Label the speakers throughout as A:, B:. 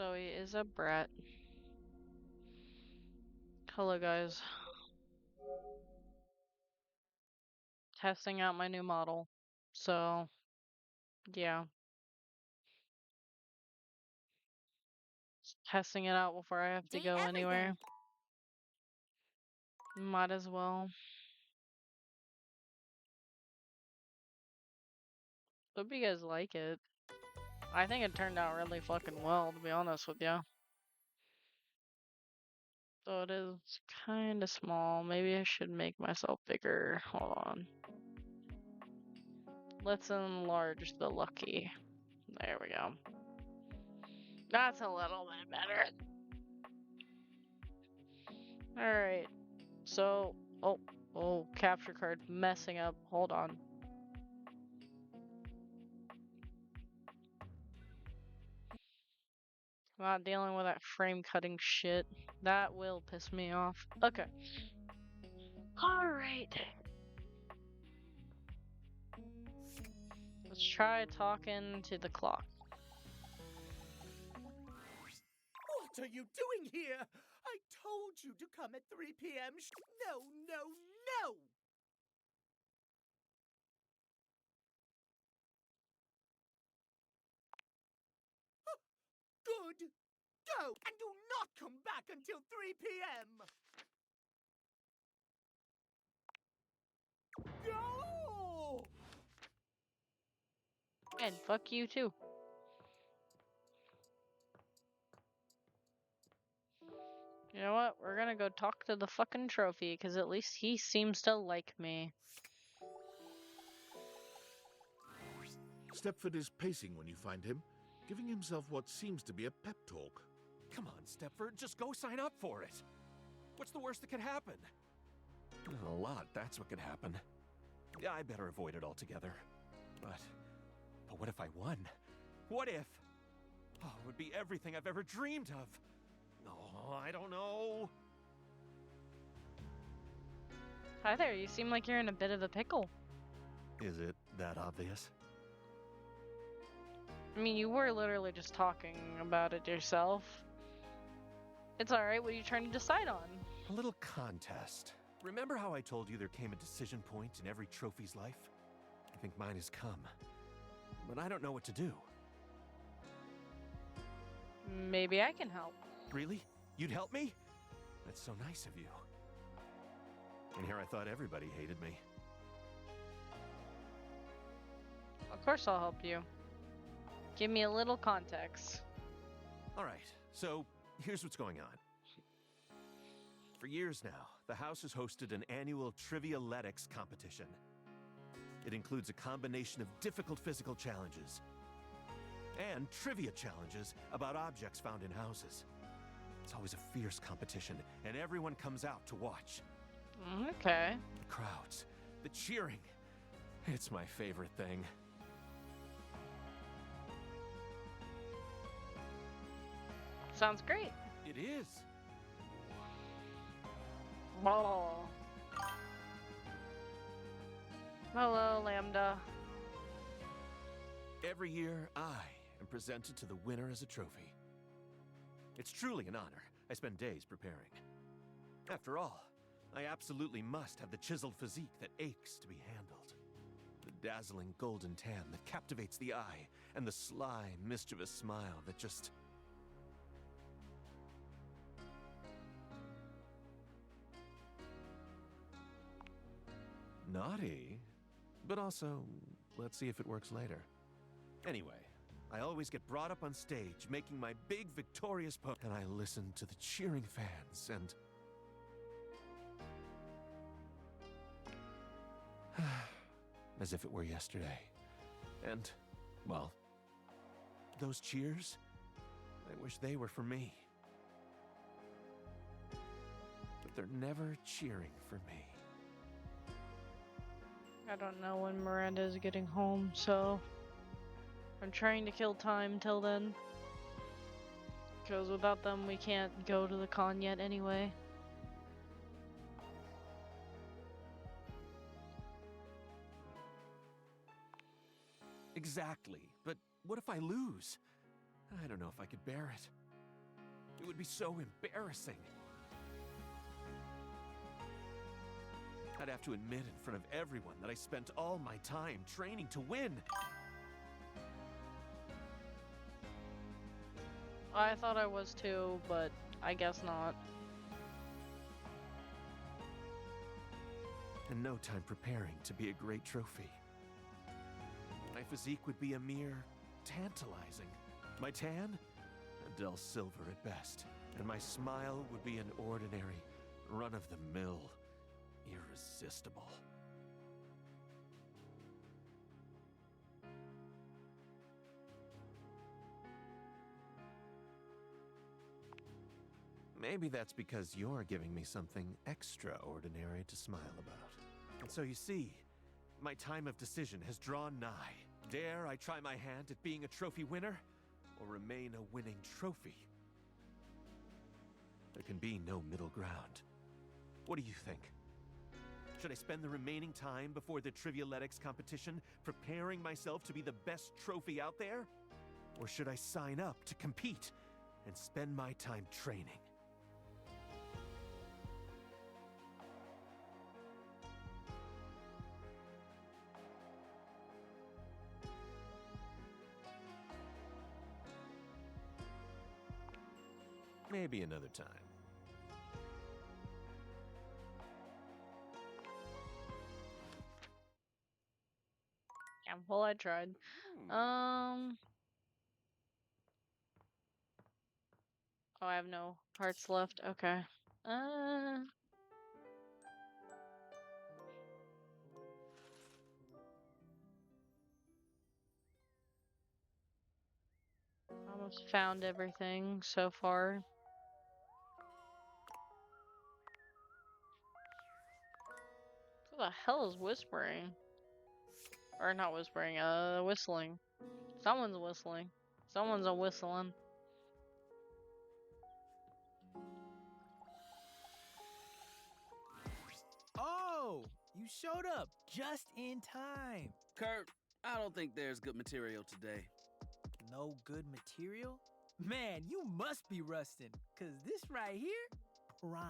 A: Zoe is a brat. Hello, guys. Testing out my new model. So, yeah. Testing it out before I have to go anywhere. Might as well. Hope you guys like it. I think it turned out really fucking well, to be honest with you. So it is kind of small. Maybe I should make myself bigger. Hold on. Let's enlarge the Lucky. There we go. That's a little bit better. Alright. So, oh, capture card messing up. Hold on. I'm not dealing with that frame cutting shit. That will piss me off. Okay. Alright. Let's try talking to the clock.
B: What are you doing here? I told you to come at 3 p.m. No, no, no! Good. Go, and do not come back until 3 p.m. Go!
A: And fuck you too. You know what? We're gonna go talk to the fucking trophy, because at least he seems to like me.
C: Stepford is pacing when you find him, giving himself what seems to be a pep talk.
B: Come on, Stepford, just go sign up for it. What's the worst that could happen? A lot, that's what could happen. Yeah, I better avoid it altogether. But what if I won? What if? Oh, it would be everything I've ever dreamed of. Oh, I don't know.
A: Hi there, you seem like you're in a bit of a pickle.
B: Is it that obvious?
A: I mean, you were literally just talking about it yourself. It's alright, what are you trying to decide on?
B: A little contest. Remember how I told you there came a decision point in every trophy's life? I think mine has come. But I don't know what to do.
A: Maybe I can help.
B: Really? You'd help me? That's so nice of you. And here I thought everybody hated me.
A: Of course I'll help you. Give me a little context.
B: Alright, so here's what's going on. For years now, the house has hosted an annual Trivialetics competition. It includes a combination of difficult physical challenges and trivia challenges about objects found in houses. It's always a fierce competition, and everyone comes out to watch.
A: Okay.
B: The crowds, the cheering. It's my favorite thing.
A: Sounds great.
B: It is.
A: Oh. Hello, Lambda.
B: Every year, I am presented to the winner as a trophy. It's truly an honor. I spend days preparing. After all, I absolutely must have the chiseled physique that aches to be handled. The dazzling golden tan that captivates the eye, and the sly, mischievous smile that just... Naughty, but also, let's see if it works later. Anyway, I always get brought up on stage, making my big victorious pose, and I listen to the cheering fans, and... as if it were yesterday. And, well, those cheers, I wish they were for me. But they're never cheering for me.
A: I don't know when Miranda is getting home, so I'm trying to kill time till then. Because without them, we can't go to the con yet anyway.
B: Exactly, but what if I lose? I don't know if I could bear it. It would be so embarrassing. I'd have to admit in front of everyone that I spent all my time training to win.
A: I thought I was too, but I guess not.
B: And no time preparing to be a great trophy. My physique would be a mere tantalizing. My tan? A dull silver at best. And my smile would be an ordinary, run-of-the-mill, irresistible. Maybe that's because you're giving me something extraordinary to smile about. And so you see, my time of decision has drawn nigh. Dare I try my hand at being a trophy winner, or remain a winning trophy? There can be no middle ground. What do you think? Should I spend the remaining time before the Trivialetics competition preparing myself to be the best trophy out there? Or should I sign up to compete and spend my time training? Maybe another time.
A: Yeah, well, I tried. Oh, I have no hearts left. Okay. Almost found everything so far. Who the hell is whispering? Or not whispering, whistling. Someone's whistling. Someone's a whistling.
D: Oh, you showed up just in time.
E: Kurt, I don't think there's good material today.
D: No good material? Man, you must be rusting, cause this right here, prime.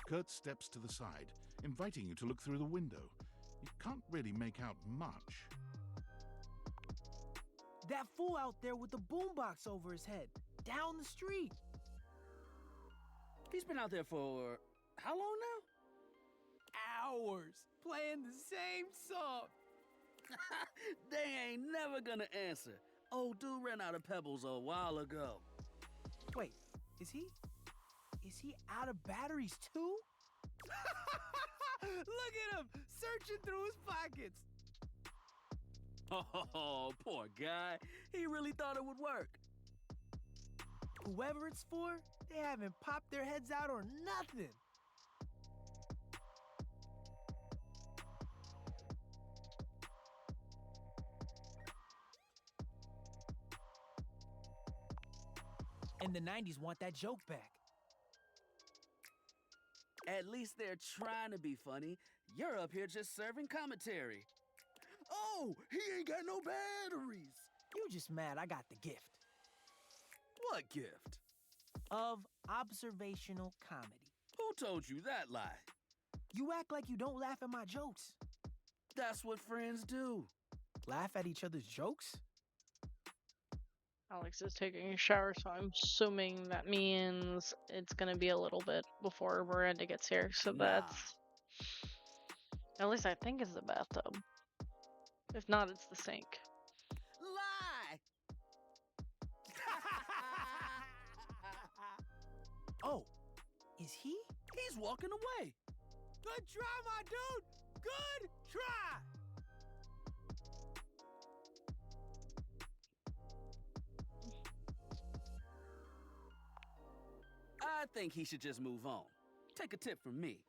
C: Kurt steps to the side, inviting you to look through the window. You can't really make out much.
D: That fool out there with the boombox over his head, down the street.
E: He's been out there for how long now?
D: Hours, playing the same song.
E: They ain't never gonna answer. Old dude ran out of pebbles a while ago.
D: Wait, is he out of batteries too? Look at him, searching through his pockets.
E: Oh, poor guy. He really thought it would work.
D: Whoever it's for, they haven't popped their heads out or nothing. And the 90s want that joke back.
E: At least they're trying to be funny. You're up here just serving commentary. Oh, he ain't got no batteries.
D: You just mad I got the gift
E: What gift?
D: of observational comedy.
E: Who told you that lie?
D: You act like you don't laugh at my jokes.
E: That's what friends do.
D: Laugh at each other's jokes?
A: Alex is taking a shower, so I'm assuming that means it's gonna be a little bit before Miranda gets here. So
E: Nah.
A: that's... At least I think it's the bathtub. If not, it's the sink.
E: Lie!
D: Oh, is he?
E: He's walking away.
D: Good try, my dude! Good try!
E: I think he should just move on. Take a tip from me.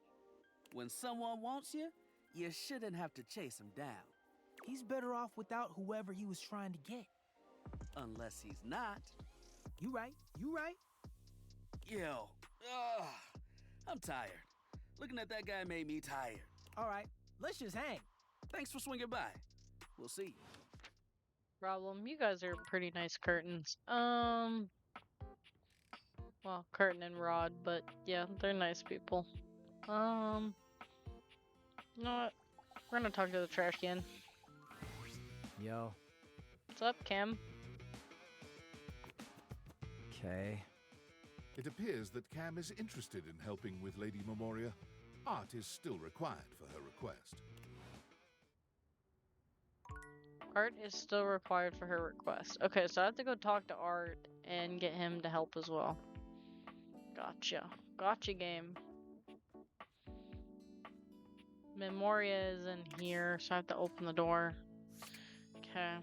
E: When someone wants you, you shouldn't have to chase him down.
D: He's better off without whoever he was trying to get.
E: Unless he's not.
D: You right, you right.
E: Yo, I'm tired. Looking at that guy made me tired.
D: All right, let's just hang.
E: Thanks for swinging by. We'll see.
A: problem. You guys are pretty nice curtains. Well, Curtin and Rod, but yeah, they're nice people. You know what? We're gonna talk to the trash can.
F: Yo.
A: What's up, Cam?
F: Okay.
C: It appears that Cam is interested in helping with Lady Memoria. Art is still required for her request.
A: Art is still required for her request. Okay, so I have to go talk to Art and get him to help as well. Gotcha. Gotcha, game. Memoria is in here, so I have to open the door. Okay.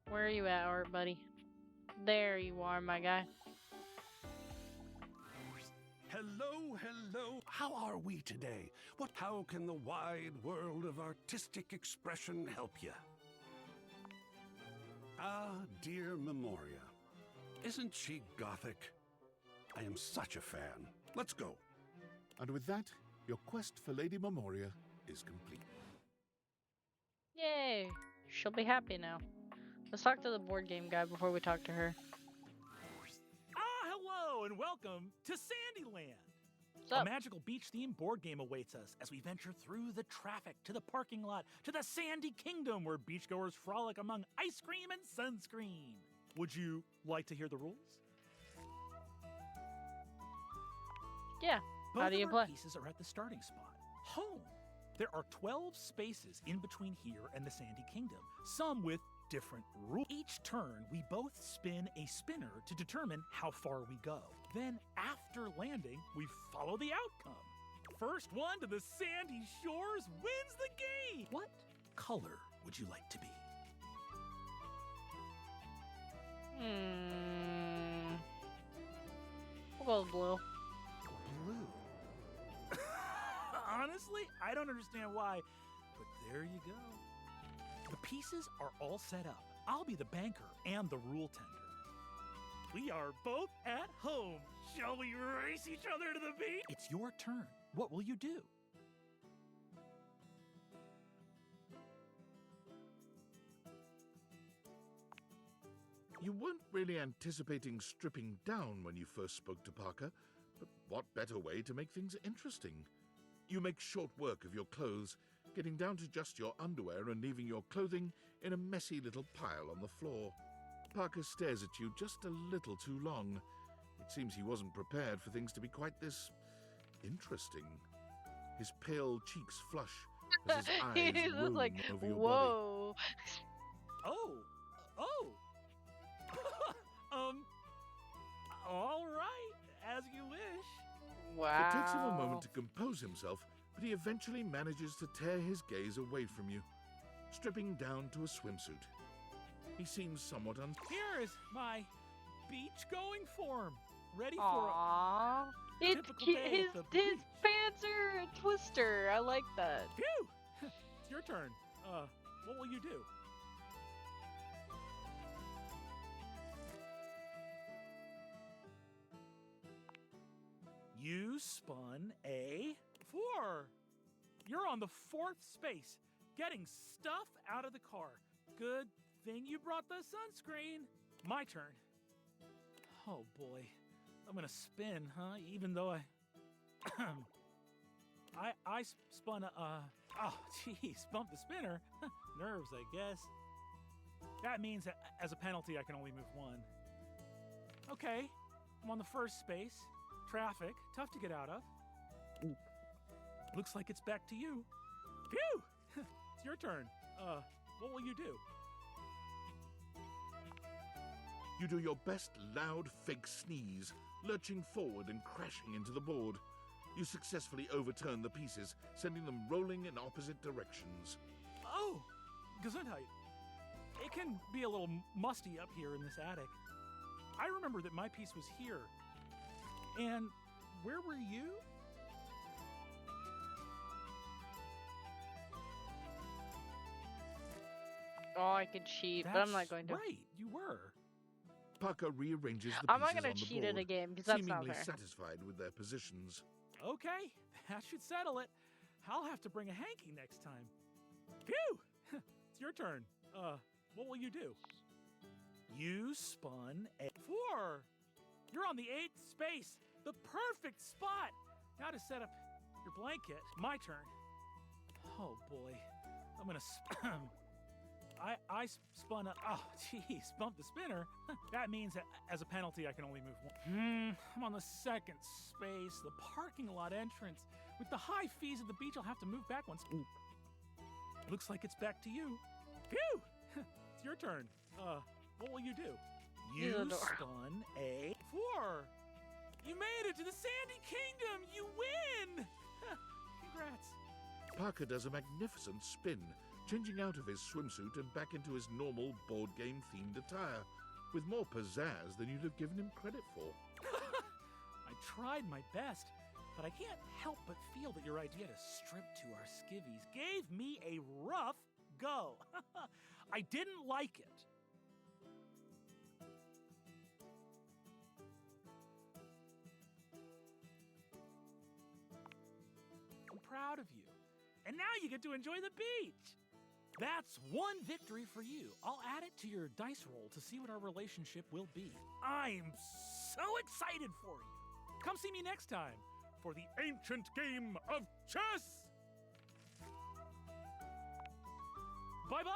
A: Where are you at, Art, buddy? There you are, my guy.
G: Hello, hello. How are we today? How can the wide world of artistic expression help you? Ah, dear Memoria. Isn't she gothic? I am such a fan. Let's go.
C: And with that, your quest for Lady Memoria is complete.
A: Yay! She'll be happy now. Let's talk to the board game guy before we talk to her.
H: Hello and welcome to Sandyland.
A: What's
H: A
A: up?
H: magical beach-themed board game awaits us as we venture through the traffic to the parking lot to the Sandy Kingdom where beachgoers frolic among ice cream and sunscreen. Would you like to hear the rules?
A: Yeah.
H: Both
A: How do you
H: of our
A: play?
H: pieces are at the starting spot, home. There are 12 spaces in between here and the Sandy Kingdom, some with different rules. Each turn, we both spin a spinner to determine how far we go. Then, after landing, we follow the outcome. First one to the sandy shores wins the game! What color would you like to be?
A: We'll go with blue.
H: Blue. Honestly, I don't understand why, but there you go. The pieces are all set up. I'll be the banker and the rule tender. We are both at home. Shall we race each other to the beach? It's your turn. What will you do?
C: You weren't really anticipating stripping down when you first spoke to Parker, but what better way to make things interesting? You make short work of your clothes, getting down to just your underwear and leaving your clothing in a messy little pile on the floor. Parker stares at you just a little too long. It seems he wasn't prepared for things to be quite this interesting. His pale cheeks flush as his eyes
A: He's
C: roam
A: like,
C: over your body.
A: whoa.
H: Oh. All right, as you wish.
A: Wow.
C: It takes him a moment to compose himself, but he eventually manages to tear his gaze away from you, stripping down to a swimsuit. He seems somewhat
H: Here is my beach-going form, ready for
A: Aww. It,
H: typical day at the
A: his
H: beach.
A: pants are a twister. I like that.
H: a... Phew! It's your turn. What will you do? You spun a 4. You're on the 4th space, getting stuff out of the car. Good thing you brought the sunscreen. My turn. Oh boy, I'm gonna spin, huh? Even though I spun a, oh geez, bumped the spinner. Nerves, I guess. That means that as a penalty, I can only move 1. Okay, I'm on the 1st space. Traffic, tough to get out of. Looks like it's back to you. Phew! It's your turn. What will you do?
C: You do your best loud fake sneeze, lurching forward and crashing into the board. You successfully overturn the pieces, sending them rolling in opposite directions.
H: Oh, Gesundheit. It can be a little musty up here in this attic. I remember that my piece was here. And where were you?
A: Oh, I could cheat, but I'm not going to.
H: Right, you were.
C: Parker rearranges the
A: I'm not
C: pieces
A: gonna
C: on the
A: cheat
C: board,
A: it again because that's not
C: seemingly
A: fair.
C: satisfied with their positions.
H: Okay, that should settle it. I'll have to bring a hanky next time. Phew! It's your turn. What will you do? You spun a 4. You're on the 8th space, the perfect spot. Now to set up your blanket. My turn. Oh boy, I'm gonna. I spun a. Oh, geez, bumped the spinner. That means that as a penalty, I can only move one. I'm on the 2nd space, the parking lot entrance. With the high fees at the beach, I'll have to move back once. Looks like it's back to you. Phew! It's your turn. What will you do? You spun a 4. You made it to the Sandy Kingdom. You win. Congrats.
C: Parker does a magnificent spin, changing out of his swimsuit and back into his normal board game themed attire, with more pizzazz than you'd have given him credit for.
H: I tried my best, but I can't help but feel that your idea to strip to our skivvies gave me a rough go. I didn't like it. I'm proud of you. And now you get to enjoy the beach. That's one victory for you. I'll add it to your dice roll to see what our relationship will be. I'm so excited for you. Come see me next time for the ancient game of chess. Bye-bye.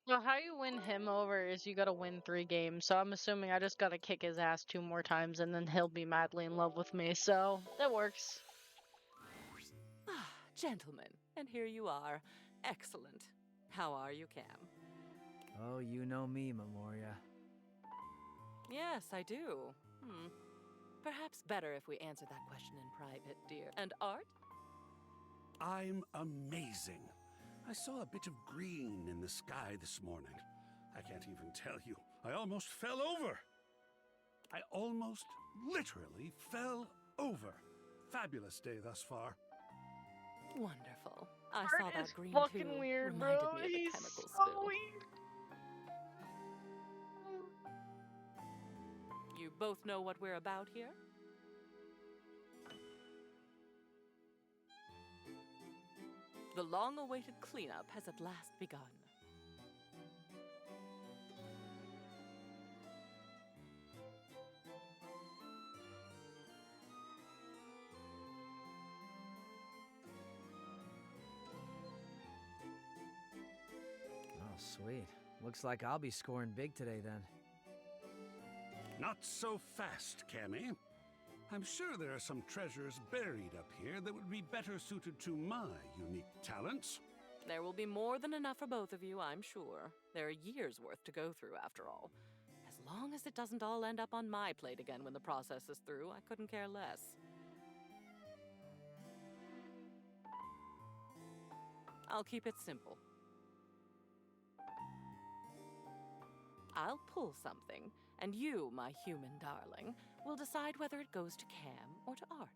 A: Well, how you win him over is you gotta win 3 games, so I'm assuming I just gotta kick his ass 2 more times and then he'll be madly in love with me, so that works.
I: Gentlemen, and here you are. Excellent. How are you, Cam?
F: Oh, you know me, Memoria.
I: Yes, I do. Perhaps better if we answer that question in private, dear. And Art?
G: I'm amazing. I saw a bit of green in the sky this morning. I can't even tell you. I almost fell over. I almost literally fell over. Fabulous day thus far.
I: Wonderful. I
A: Art
I: saw that
A: is
I: green
A: fucking
I: too.
A: weird,
I: Reminded
A: bro.
I: me of the
A: He's
I: chemical
A: so
I: spill.
A: weird.
I: You both know what we're about here? The long-awaited cleanup has at last begun.
F: Oh, sweet. Looks like I'll be scoring big today then.
G: Not so fast, Cammy. I'm sure there are some treasures buried up here that would be better suited to my unique talents.
I: There will be more than enough for both of you, I'm sure. There are years' worth to go through, after all. As long as it doesn't all end up on my plate again when the process is through, I couldn't care less. I'll keep it simple. I'll pull something, and you, my human darling, will decide whether it goes to Cam or to Art.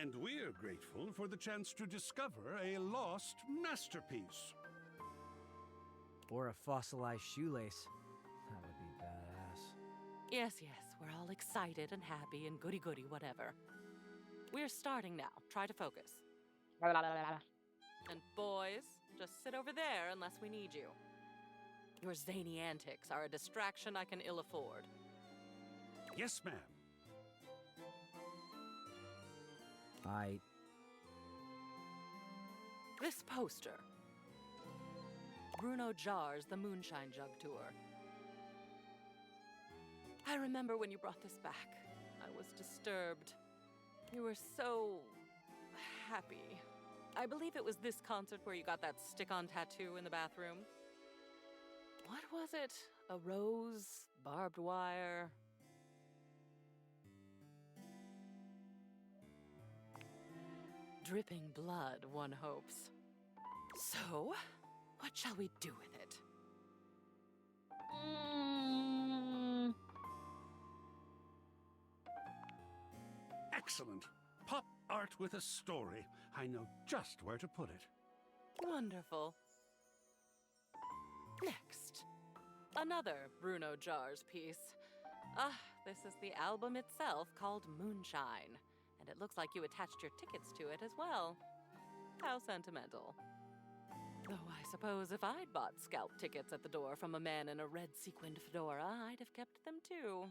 G: And we're grateful for the chance to discover a lost masterpiece.
F: Or a fossilized shoelace. That would be badass.
I: Yes, we're all excited and happy and goody-goody whatever. We're starting now. Try to focus. And boys, just sit over there unless we need you. Your zany antics are a distraction I can ill afford.
G: Yes, ma'am.
I: This poster. Bruno Jars' The Moonshine Jug Tour. I remember when you brought this back. I was disturbed. You were so happy. I believe it was this concert where you got that stick-on tattoo in the bathroom. What was it? A rose? Barbed wire? Dripping blood, one hopes. So, what shall we do with it?
G: Excellent. Pop art with a story. I know just where to put it.
I: Wonderful. Next, another Bruno Jars piece. This is the album itself called Moonshine, and it looks like you attached your tickets to it as well. How sentimental. Though I suppose if I'd bought scalp tickets at the door from a man in a red sequined fedora, I'd have kept them too.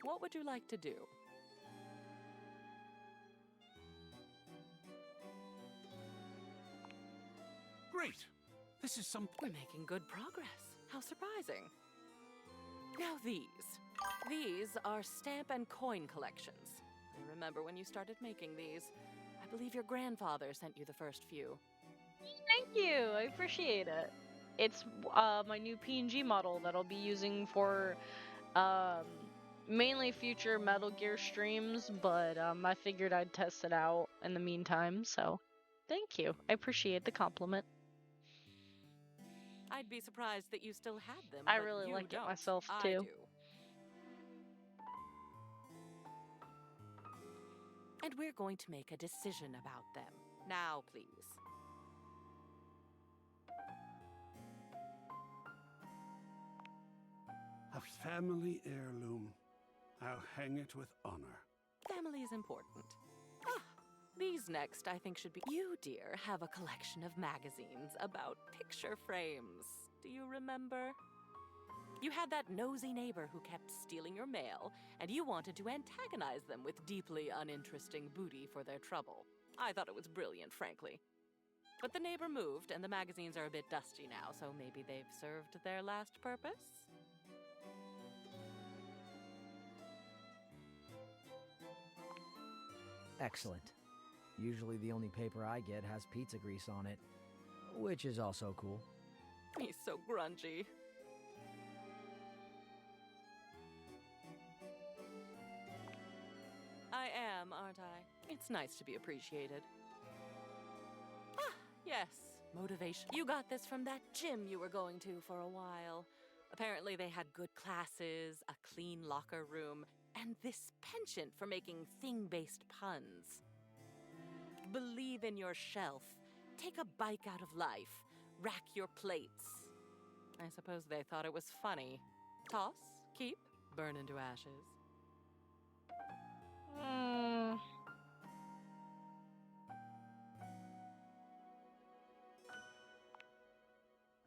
I: What would you like to do?
G: Great! This is some...
I: We're making good progress. How surprising. Now these are stamp and coin collections. I remember when you started making these. I believe your grandfather sent you the first few.
A: Thank you. I appreciate it. It's my new PNG model that I'll be using for mainly future Metal Gear streams, but I figured I'd test it out in the meantime, so thank you. I appreciate the compliment.
I: I'd be surprised that you still had them.
A: I
I: but
A: really
I: you
A: like it
I: don't.
A: myself,
I: I
A: too.
I: do. And we're going to make a decision about them. Now, please.
G: A family heirloom. I'll hang it with honor.
I: Family is important. These next, I think, should be... You, dear, have a collection of magazines about picture frames. Do you remember? You had that nosy neighbor who kept stealing your mail, and you wanted to antagonize them with deeply uninteresting booty for their trouble. I thought it was brilliant, frankly. But the neighbor moved, and the magazines are a bit dusty now, so maybe they've served their last purpose?
F: Excellent. Usually the only paper I get has pizza grease on it, which is also cool.
I: He's so grungy. I am, aren't I? It's nice to be appreciated. Yes, motivation. You got this from that gym you were going to for a while. Apparently they had good classes, a clean locker room, and this penchant for making thing-based puns. Believe in your shelf. Take a bike out of life. Rack your plates. I suppose they thought it was funny. Toss, keep, burn into ashes.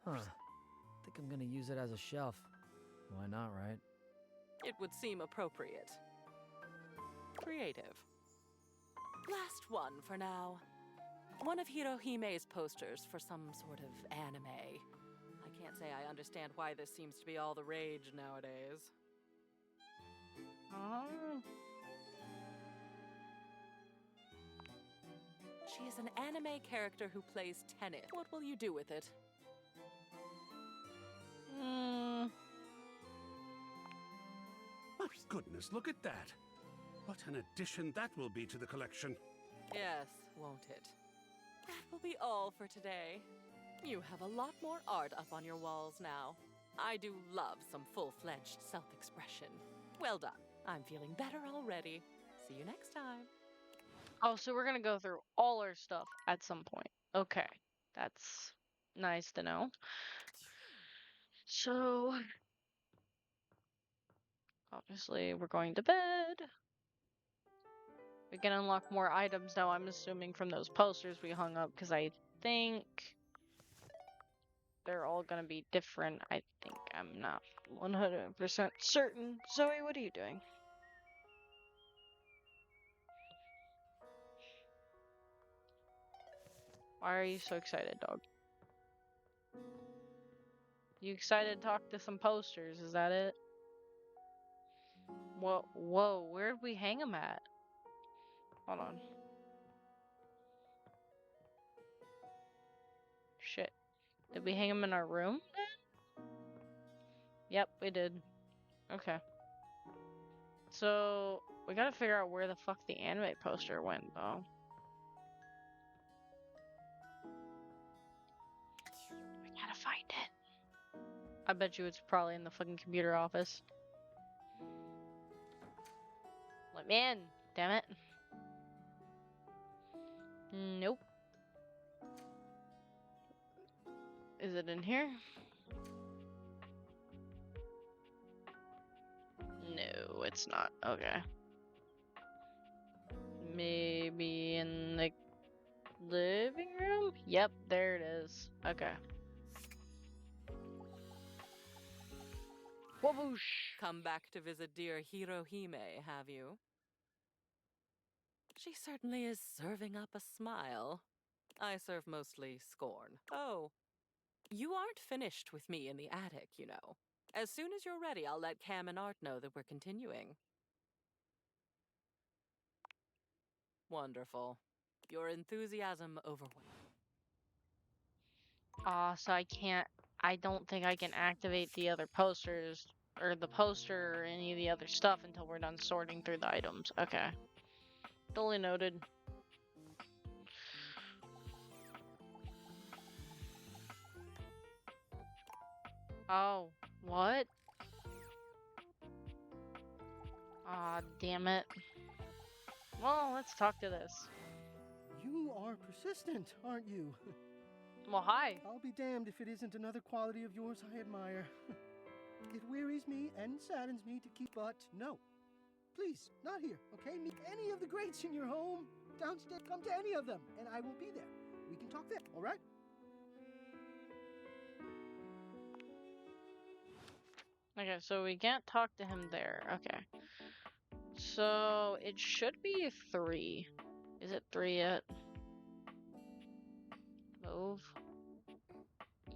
F: Huh. Think I'm gonna use it as a shelf. Why not, right?
I: It would seem appropriate. Creative. Last one for now. One of Hirohime's posters for some sort of anime. I can't say I understand why this seems to be all the rage nowadays.
A: Oh.
I: She is an anime character who plays tennis. What will you do with it?
G: My goodness, look at that. What an addition that will be to the collection.
I: Yes, won't it? That will be all for today. You have a lot more art up on your walls now. I do love some full-fledged self-expression. Well done. I'm feeling better already. See you next time.
A: Oh, so we're gonna go through all our stuff at some point. Okay, that's nice to know. So, obviously, we're going to bed. We can unlock more items now, I'm assuming, from those posters we hung up, because I think they're all gonna be different. I think I'm not 100% certain. Zoe, what are you doing? Why are you so excited, dog? You excited to talk to some posters, is that it? Whoa, where'd we hang them at? Hold on. Shit. Did we hang them in our room? Yep, we did. Okay. So, we gotta figure out where the fuck the anime poster went, though. We gotta find it. I bet you it's probably in the fucking computer office. Let me in, damn it. Nope. Is it in here? No, it's not. Okay. Maybe in the living room? Yep, there it is. Okay. Waboosh!
I: Come back to visit dear Hirohime, have you? She certainly is serving up a smile. I serve mostly scorn. Oh, you aren't finished with me in the attic, you know. As soon as you're ready, I'll let Cam and Art know that we're continuing. Wonderful. Your enthusiasm overwhelms.
A: So I don't think I can activate the other posters, or the poster, or any of the other stuff until we're done sorting through the items. Okay. Duly noted. Oh, what? Aw, damn it. Well, let's talk to this.
J: You are persistent, aren't you?
A: Well, hi.
J: I'll be damned if it isn't another quality of yours I admire. It wearies me and saddens me to keep, but no. Please, not here, okay? Meet any of the greats in your home. Downstairs, come to any of them, and I will be there. We can talk there, all right?
A: Okay, so we can't talk to him there. Okay. So it should be 3. Is it 3 yet? Move.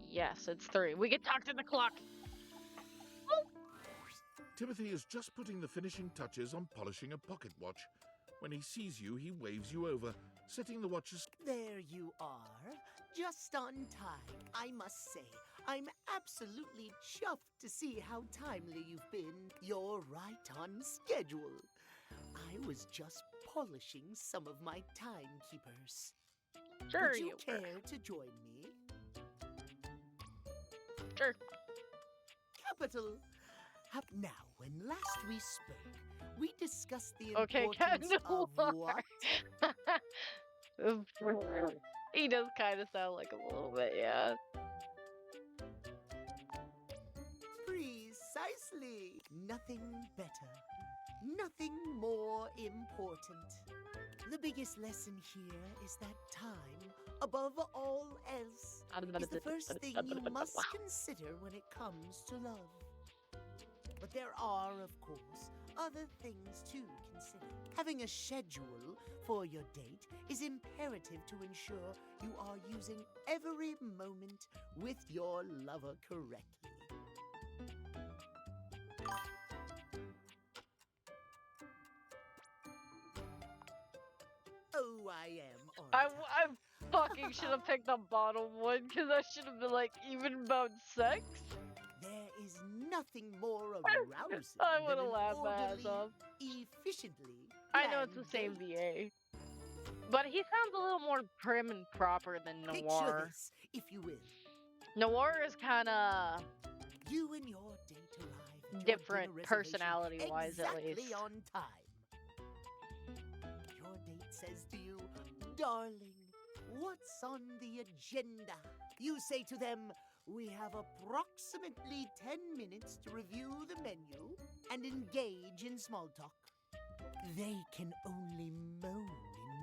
A: Yes, it's 3. We can talk to the clock.
C: Timothy is just putting the finishing touches on polishing a pocket watch. When he sees you, he waves you over, setting the watch as...
K: There you are, just on time, I must say. I'm absolutely chuffed to see how timely you've been. You're right on schedule. I was just polishing some of my timekeepers.
A: Sure,
K: Would you
A: you were.
K: care to join me?
A: Sure.
K: Capital. Now, when last we spoke, we discussed the
A: Okay,
K: importance of what?
A: He does kind of sound like a little bit, yeah.
K: Precisely. Nothing better. Nothing more important. The biggest lesson here is that time, above all else, is the first thing you must consider when it comes to love. But there are, of course, other things to consider. Having a schedule for your date is imperative to ensure you are using every moment with your lover correctly. Oh, I am on time.
A: I fucking should have picked the bottom one, because I should have been like, even about sex?
K: There is nothing more arousing
A: I
K: than
A: would have
K: an
A: laughed my ass
K: orderly,
A: off.
K: efficiently
A: I know it's the
K: planned
A: same
K: date.
A: VA. But he sounds a little more prim and proper than
K: Picture
A: Noir.
K: this, if you will.
A: Noir is kind of
K: You and your date arrive at your
A: different
K: dinner reservation
A: personality-wise, at
K: exactly
A: least.
K: on time. Your date says to you, "Darling, what's on the agenda?" You say to them, "We have approximately 10 minutes to review the menu and engage in small talk." They can only moan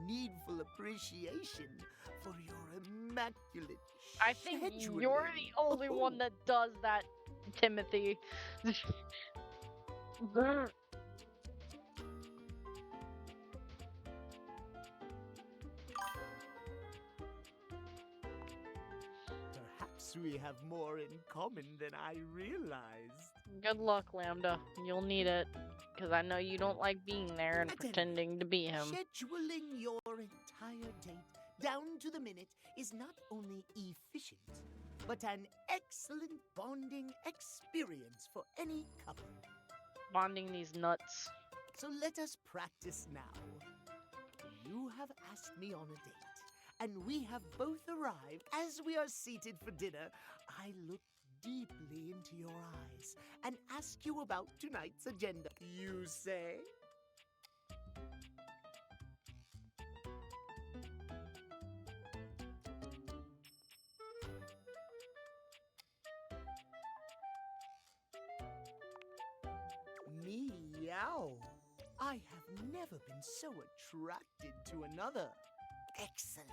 K: in needful appreciation for your immaculate
A: I think
K: scheduling.
A: you're the only one that does that, Timothy.
K: Perhaps we have more in common than I realized.
A: Good luck, Lambda. You'll need it. Because I know you don't like being there and
K: At any
A: pretending to be him.
K: Scheduling your entire date down to the minute is not only efficient, but an excellent bonding experience for any couple.
A: Bonding these nuts.
K: So let us practice now. You have asked me on a date, and we have both arrived. As we are seated for dinner, I look deeply into your eyes and ask you about tonight's agenda. You say? Me now. I have never been so attracted to another. Excellent.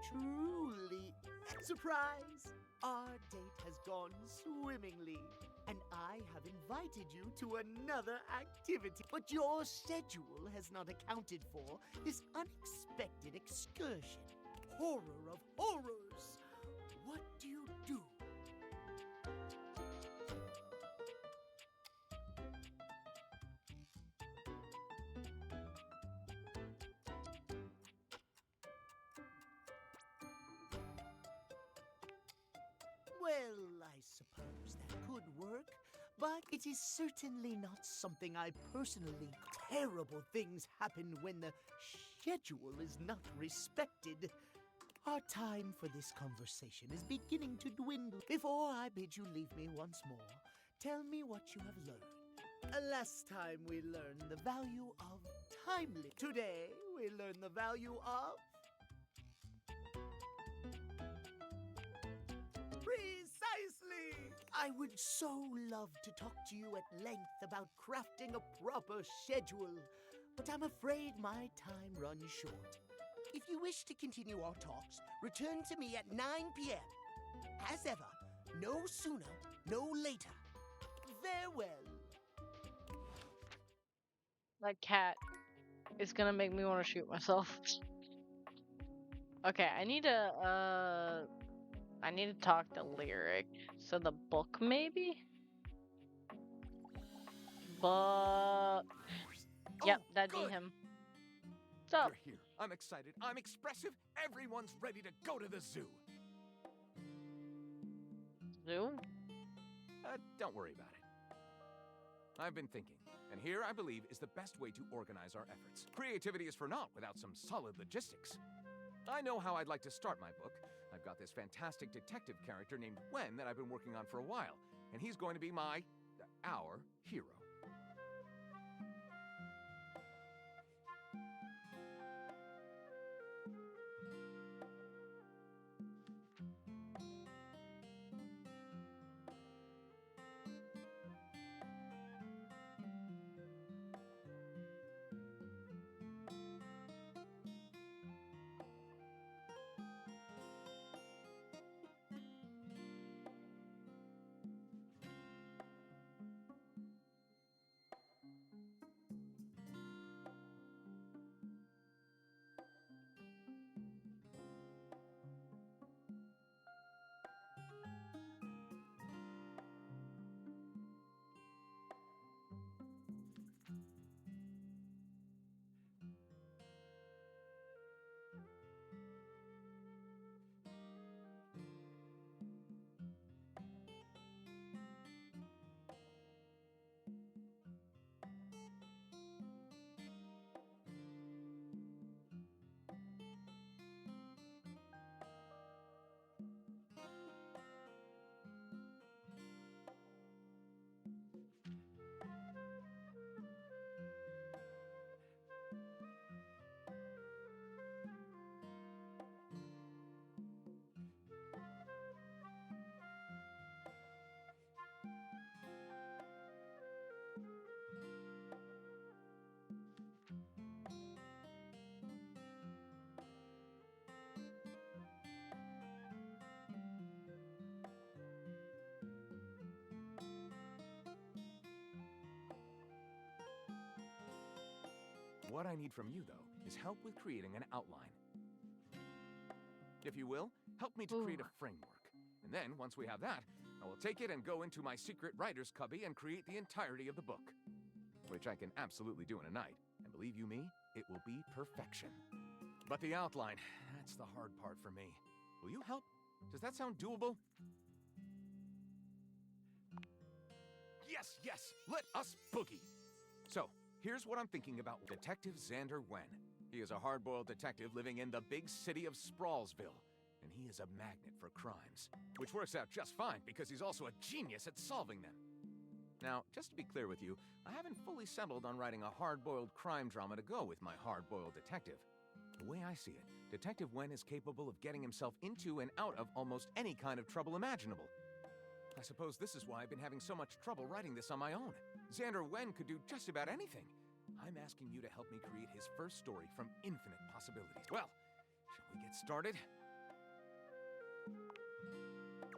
K: Truly. Surprise! Our date has gone swimmingly, and I have invited you to another activity. But your schedule has not accounted for this unexpected excursion. Horror of horrors! What do you do? Well, I suppose that could work, but it is certainly not something I personally. Terrible things happen when the schedule is not respected. Our time for this conversation is beginning to dwindle. Before I bid you leave me once more, tell me what you have learned. Last time we learned the value of timely. Today we learn the value of precisely! I would so love to talk to you at length about crafting a proper schedule, but I'm afraid my time runs short. If you wish to continue our talks, return to me at 9 p.m. As ever, no sooner, no later. Farewell.
A: That cat is gonna make me want to shoot myself. Okay, I need to talk to Lyric. So the book, maybe? But yep, that'd be him. So
L: We're here. I'm excited. I'm expressive. Everyone's ready to go to the zoo.
A: zoo?
L: Don't worry about it. I've been thinking, and here I believe is the best way to organize our efforts. Creativity is for naught without some solid logistics. I know how I'd like to start my book. I've got this fantastic detective character named Wen that I've been working on for a while, and he's going to be our hero. What I need from you, though, is help with creating an outline. If you will, help me to create a framework. And then, once we have that, I will take it and go into my secret writer's cubby and create the entirety of the book. Which I can absolutely do in a night. And believe you me, it will be perfection. But the outline, that's the hard part for me. Will you help? Does that sound doable? Yes, yes! Let us boogie! So, here's what I'm thinking about Detective Xander Wen. He is a hard-boiled detective living in the big city of Sprawlsville, and he is a magnet for crimes, which works out just fine because he's also a genius at solving them. Now, just to be clear with you, I haven't fully settled on writing a hard-boiled crime drama to go with my hard-boiled detective. The way I see it, Detective Wen is capable of getting himself into and out of almost any kind of trouble imaginable. I suppose this is why I've been having so much trouble writing this on my own. Xander Wen could do just about anything. I'm asking you to help me create his first story from infinite possibilities. Well, shall we get started?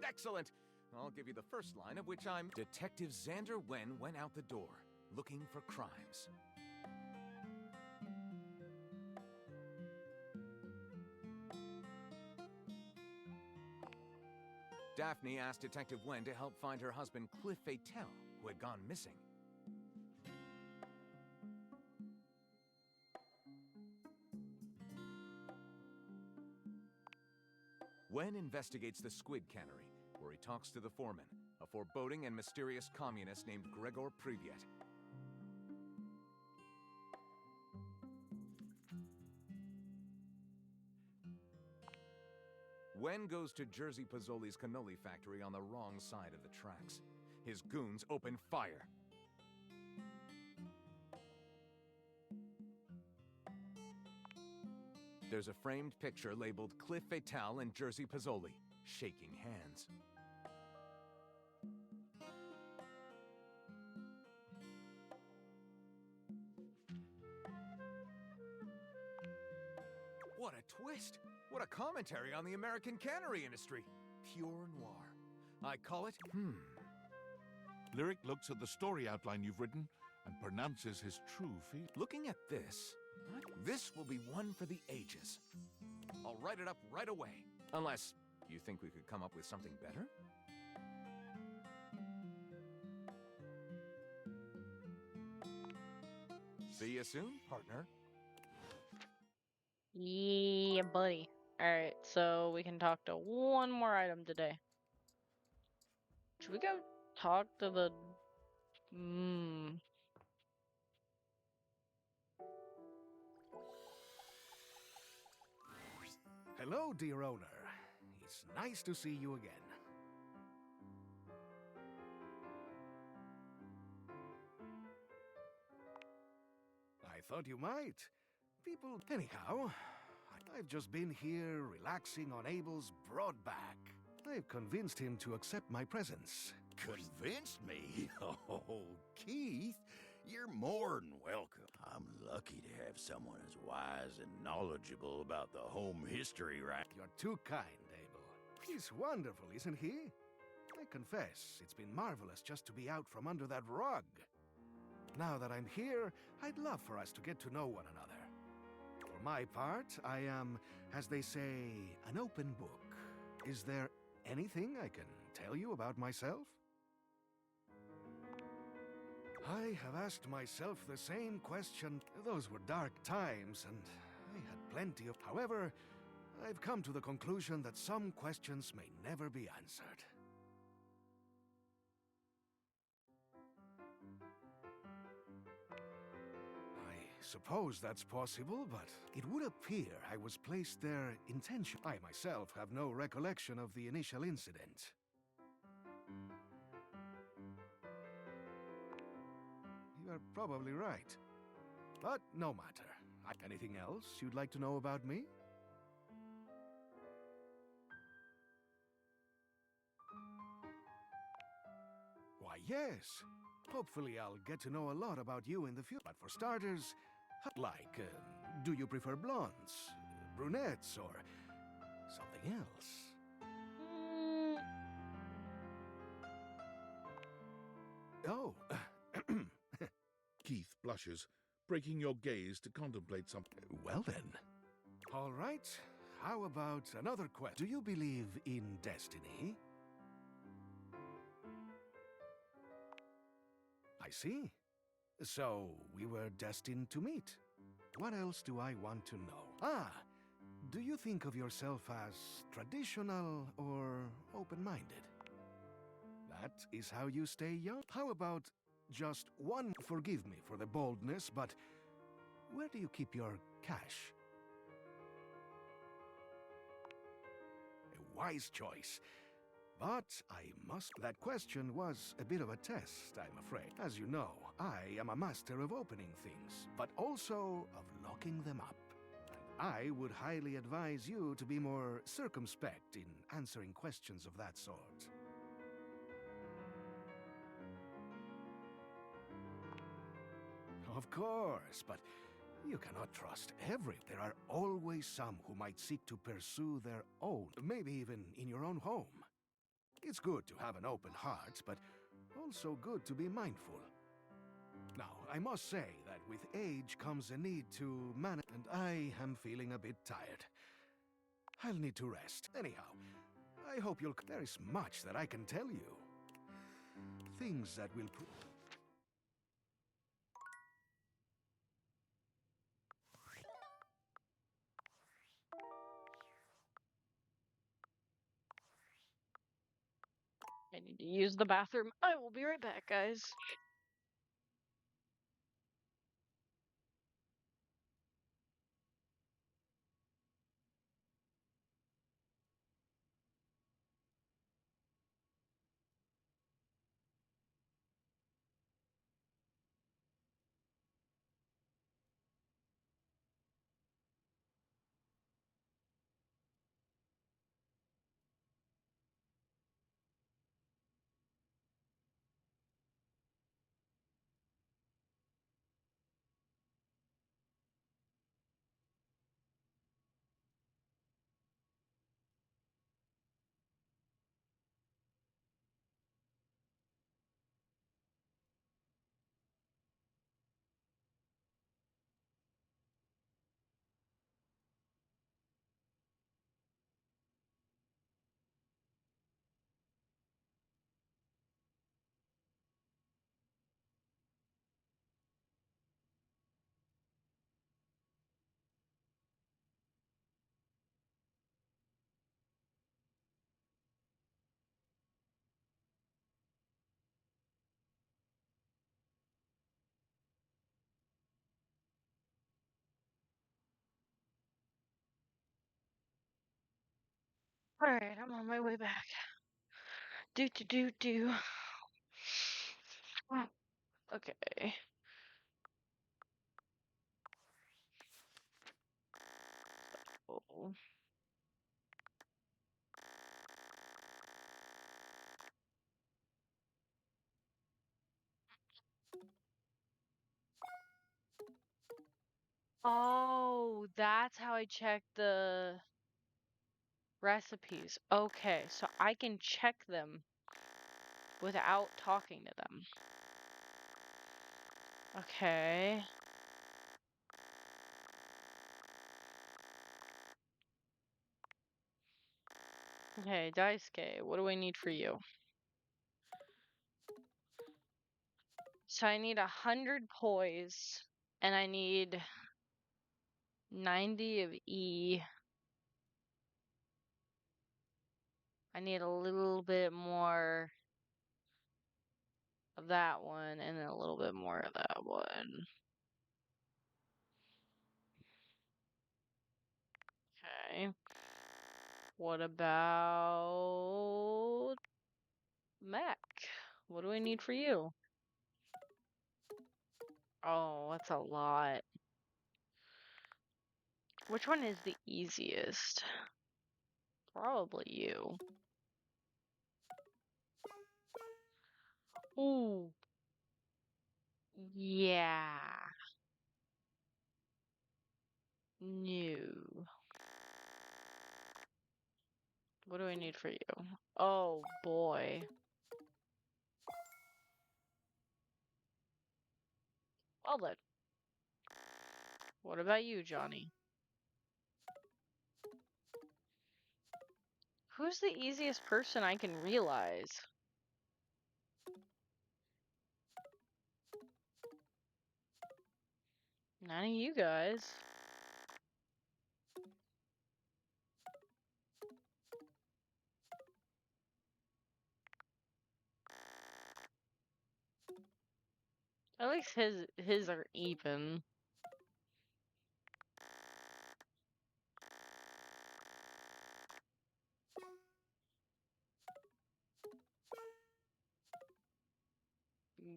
L: Excellent! I'll give you the first line, of which I'm... Detective Xander Wen went out the door, looking for crimes. Daphne asked Detective Wen to help find her husband Cliff Fatel, who had gone missing. Wen investigates the Squid Cannery, where he talks to the foreman, a foreboding and mysterious communist named Gregor Privyet. Wen goes to Jerzy Pozzoli's cannoli factory on the wrong side of the tracks. His goons open fire. There's a framed picture labeled Cliff Fatel and Jerzy Pozzoli, shaking hands. What a twist! What a commentary on the American cannery industry. Pure noir. I call it,
C: Lyric looks at the story outline you've written and pronounces his true feel.
L: Looking at this will be one for the ages. I'll write it up right away. Unless you think we could come up with something better? See you soon, partner.
A: Yeah, buddy. Alright, so we can talk to one more item today. Should we go talk to the...
M: Hello, dear owner. It's nice to see you again. I thought you might. People... Anyhow, I've just been here relaxing on Abel's broad back. I've convinced him to accept my presence.
N: Convinced me? Oh, Keith, you're more than welcome. I'm lucky to have someone as wise and knowledgeable about the home history, right?
M: You're too kind, Abel. He's wonderful, isn't he? I confess, it's been marvelous just to be out from under that rug. Now that I'm here, I'd love for us to get to know one another. For my part, I am, as they say, an open book. Is there anything I can tell you about myself? I have asked myself the same question. Those were dark times, and I had plenty of... However, I've come to the conclusion that some questions may never be answered. I suppose that's possible, but it would appear I was placed there intentionally. I myself have no recollection of the initial incident. You're probably right. But no matter. Anything else you'd like to know about me? Why, yes. Hopefully I'll get to know a lot about you in the future. But for starters, do you prefer blondes, brunettes, or something else? Oh.
C: Keith blushes, breaking your gaze to contemplate something.
M: Well then. All right. How about another question? Do you believe in destiny? I see. So, we were destined to meet. What else do I want to know? Do you think of yourself as traditional or open-minded? That is how you stay young? How about just one? Forgive me for the boldness, but where do you keep your cash? A wise choice. But I must... That question was a bit of a test, I'm afraid. As you know, I am a master of opening things, but also of locking them up. And I would highly advise you to be more circumspect in answering questions of that sort. of course, but you cannot trust every. There are always some who might seek to pursue their own, maybe even in your own home. It's good to have an open heart, but also good to be mindful. Now, I must say that with age comes a need to manage, and I am feeling a bit tired. I'll need to rest. Anyhow, I hope you'll... There is much that I can tell you. Things that will...
A: I need to use the bathroom. I will be right back, guys. Alright, I'm on my way back. Do. Okay. Oh. Oh, that's how I check the recipes. Okay, so I can check them without talking to them. Okay. Okay, Daisuke, what do I need for you? So I need 100 poise, and I need 90 of E. I need a little bit more of that one, and then a little bit more of that one. Okay. What about Mac? What do I need for you? Oh, that's a lot. Which one is the easiest? Probably you. Ooh. Yeah. No. What do I need for you? Oh boy. Well then. What about you, Johnny? Who's the easiest person I can realize? None of you guys. At least his are even.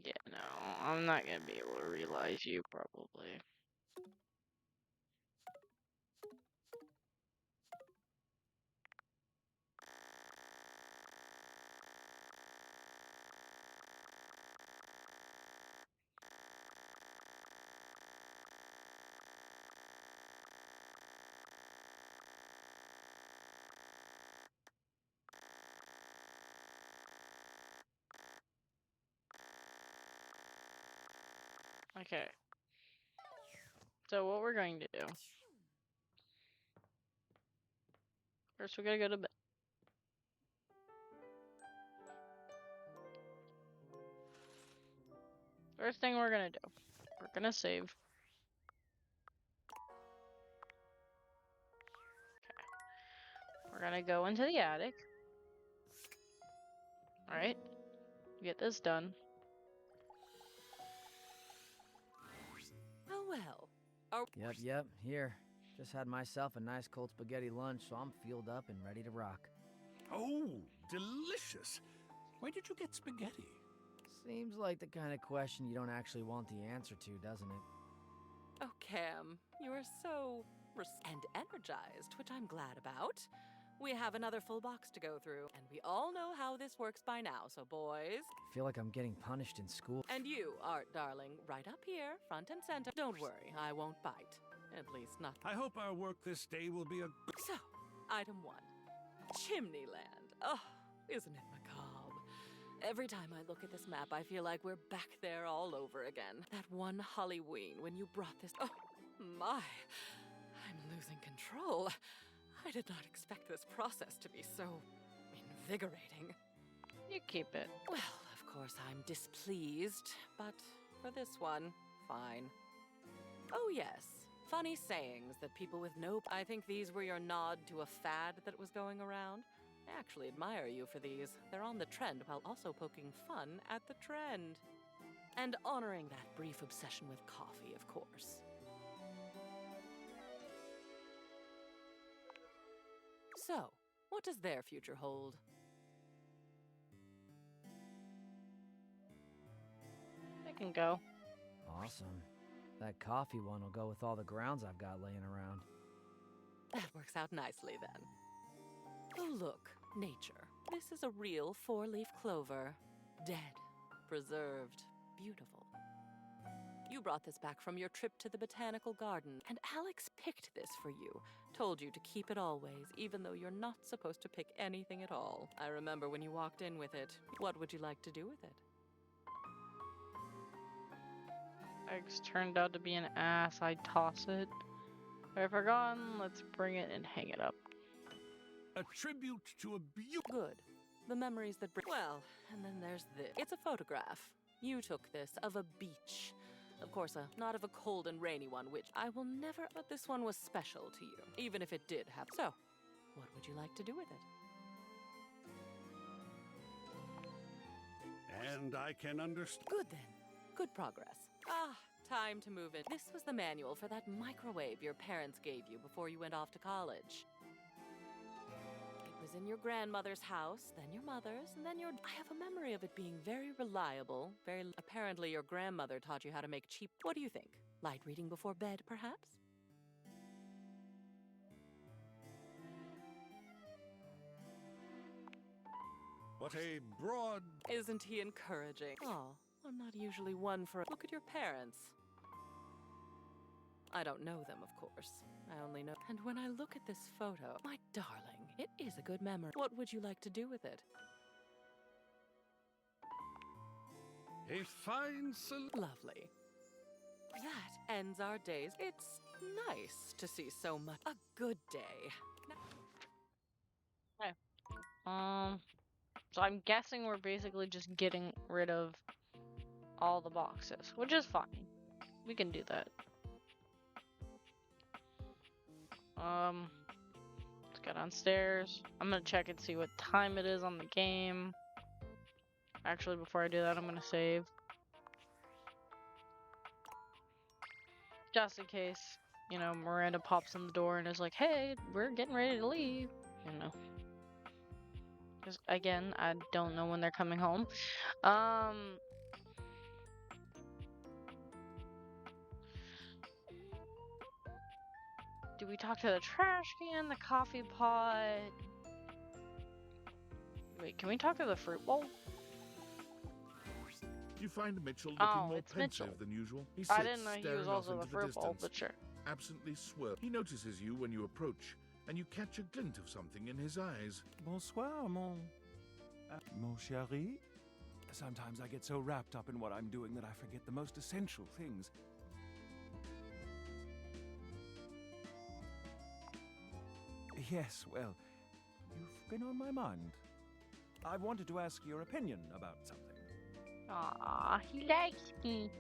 A: Yeah, no, I'm not gonna be able to realize you probably. Okay. So what we're going to do. First we gotta go to bed. First thing we're gonna do. We're gonna save. Okay. We're gonna go into the attic. Alright. Get this done.
I: Oh well.
F: Yep, here. Just had myself a nice cold spaghetti lunch, so I'm fueled up and ready to rock.
G: Oh, delicious. Where did you get spaghetti?
F: Seems like the kind of question you don't actually want the answer to, doesn't it?
I: Oh, Cam, you are so and energized, which I'm glad about. We have another full box to go through, and we all know how this works by now, so boys.
F: I feel like I'm getting punished in school.
I: And you, Art, darling, right up here, front and center. Don't worry, I won't bite. At least not.
G: I hope our work this day will be a...
I: So, item 1. Chimneyland. Oh, isn't it macabre? Every time I look at this map, I feel like we're back there all over again. That one Halloween when you brought this... Oh, my. I'm losing control. I did not expect this process to be so invigorating.
A: You keep it.
I: Well, of course I'm displeased, but for this one, fine. Oh yes, funny sayings that people with no... I think these were your nod to a fad that was going around. I actually admire you for these. They're on the trend while also poking fun at the trend. And honoring that brief obsession with coffee, of course. So, what does their future hold?
A: I can go.
F: Awesome. That coffee one will go with all the grounds I've got laying around.
I: That works out nicely, then. Oh, look. Nature. This is a real 4-leaf clover. Dead. Preserved. Beautiful. You brought this back from your trip to the botanical garden, and Alex picked this for you. Told you to keep it always, even though you're not supposed to pick anything at all. I remember when you walked in with it. What would you like to do with it?
A: Eggs turned out to be an ass. I'd toss it. If I've forgotten, let's bring it and hang it up.
G: A tribute to a beautiful...
I: Good. The memories that bring... Well, and then there's this. It's a photograph. You took this of a beach. Of course, not of a cold and rainy one, which I will never... But this one was special to you, even if it did have... So, what would you like to do with it?
G: And I can understand...
I: Good then. Good progress. Ah, time to move it. This was the manual for that microwave your parents gave you before you went off to college. It was in your grandmother's house, then your mother's, and then your... I have a memory of it being very reliable. Apparently your grandmother taught you how to make cheap... What do you think? Light reading before bed, perhaps?
G: What a broad...
I: Isn't he encouraging? Oh, I'm not usually one for... Look at your parents. I don't know them, of course. I only know... And when I look at this photo, my darling, it is a good memory. What would you like to do with it?
G: A fine
I: Lovely. That ends our days. It's nice to see so much. A good day.
A: Okay. So I'm guessing we're basically just getting rid of all the boxes, which is fine. We can do that. Let's go downstairs. I'm gonna check and see what time it is on the game. Actually, before I do that, I'm gonna save. Just in case, you know, Miranda pops in the door and is like, hey, we're getting ready to leave. You know. Because, again, I don't know when they're coming home. Do we talk to the trash can, the coffee pot? Wait, can we talk to the fruit bowl?
C: You find Mitchell looking more
A: it's
C: pensive
A: Mitchell.
C: than usual. He
A: I
C: sits
A: didn't know he
C: staring
A: was
C: off
A: also
C: into
A: the fruit bowl,
C: distance,
A: but sure.
C: absently swerve. He notices you when you approach, and you catch a glint of something in his eyes.
O: Bonsoir, mon chéri.
L: Sometimes I get so wrapped up in what I'm doing that I forget the most essential things. Yes, well, you've been on my mind. I wanted to ask your opinion about something.
A: Aw, he likes me.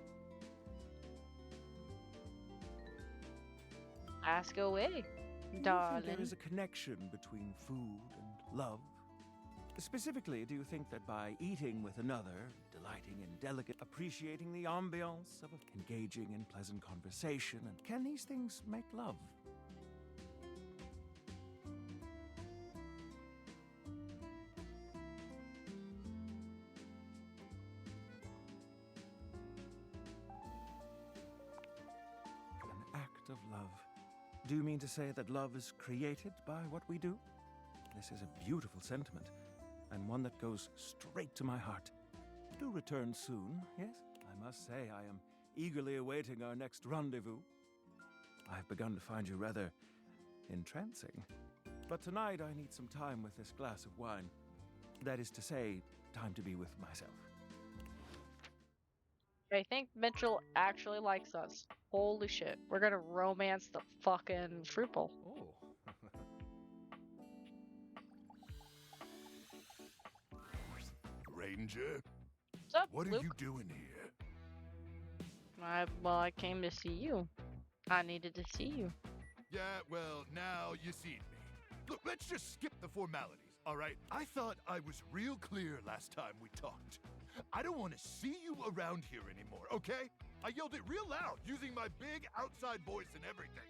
A: Ask away,
L: Do you
A: darling.
L: think there is a connection between food and love? Specifically, do you think that by eating with another, delighting in delicate, appreciating the ambiance of engaging in pleasant conversation, and can these things make love? An act of love. Do you mean to say that love is created by what we do? This is a beautiful sentiment, and one that goes straight to my heart. Do return soon, yes? I must say I am eagerly awaiting our next rendezvous. I've begun to find you rather entrancing. But tonight I need some time with this glass of wine. That is to say, time to be with myself.
A: I think Mitchell actually likes us. Holy shit. We're gonna romance the fucking fruit bowl.
M: Oh.
N: Ranger?
A: What's up,
N: What are
A: Luke?
N: you doing here?
A: Well, I came to see you. I needed to see you.
N: Yeah, well, now you see me. Look, let's just skip the formalities, all right? I thought I was real clear last time we talked. I don't want to see you around here anymore, okay? I yelled it real loud, using my big outside voice and everything.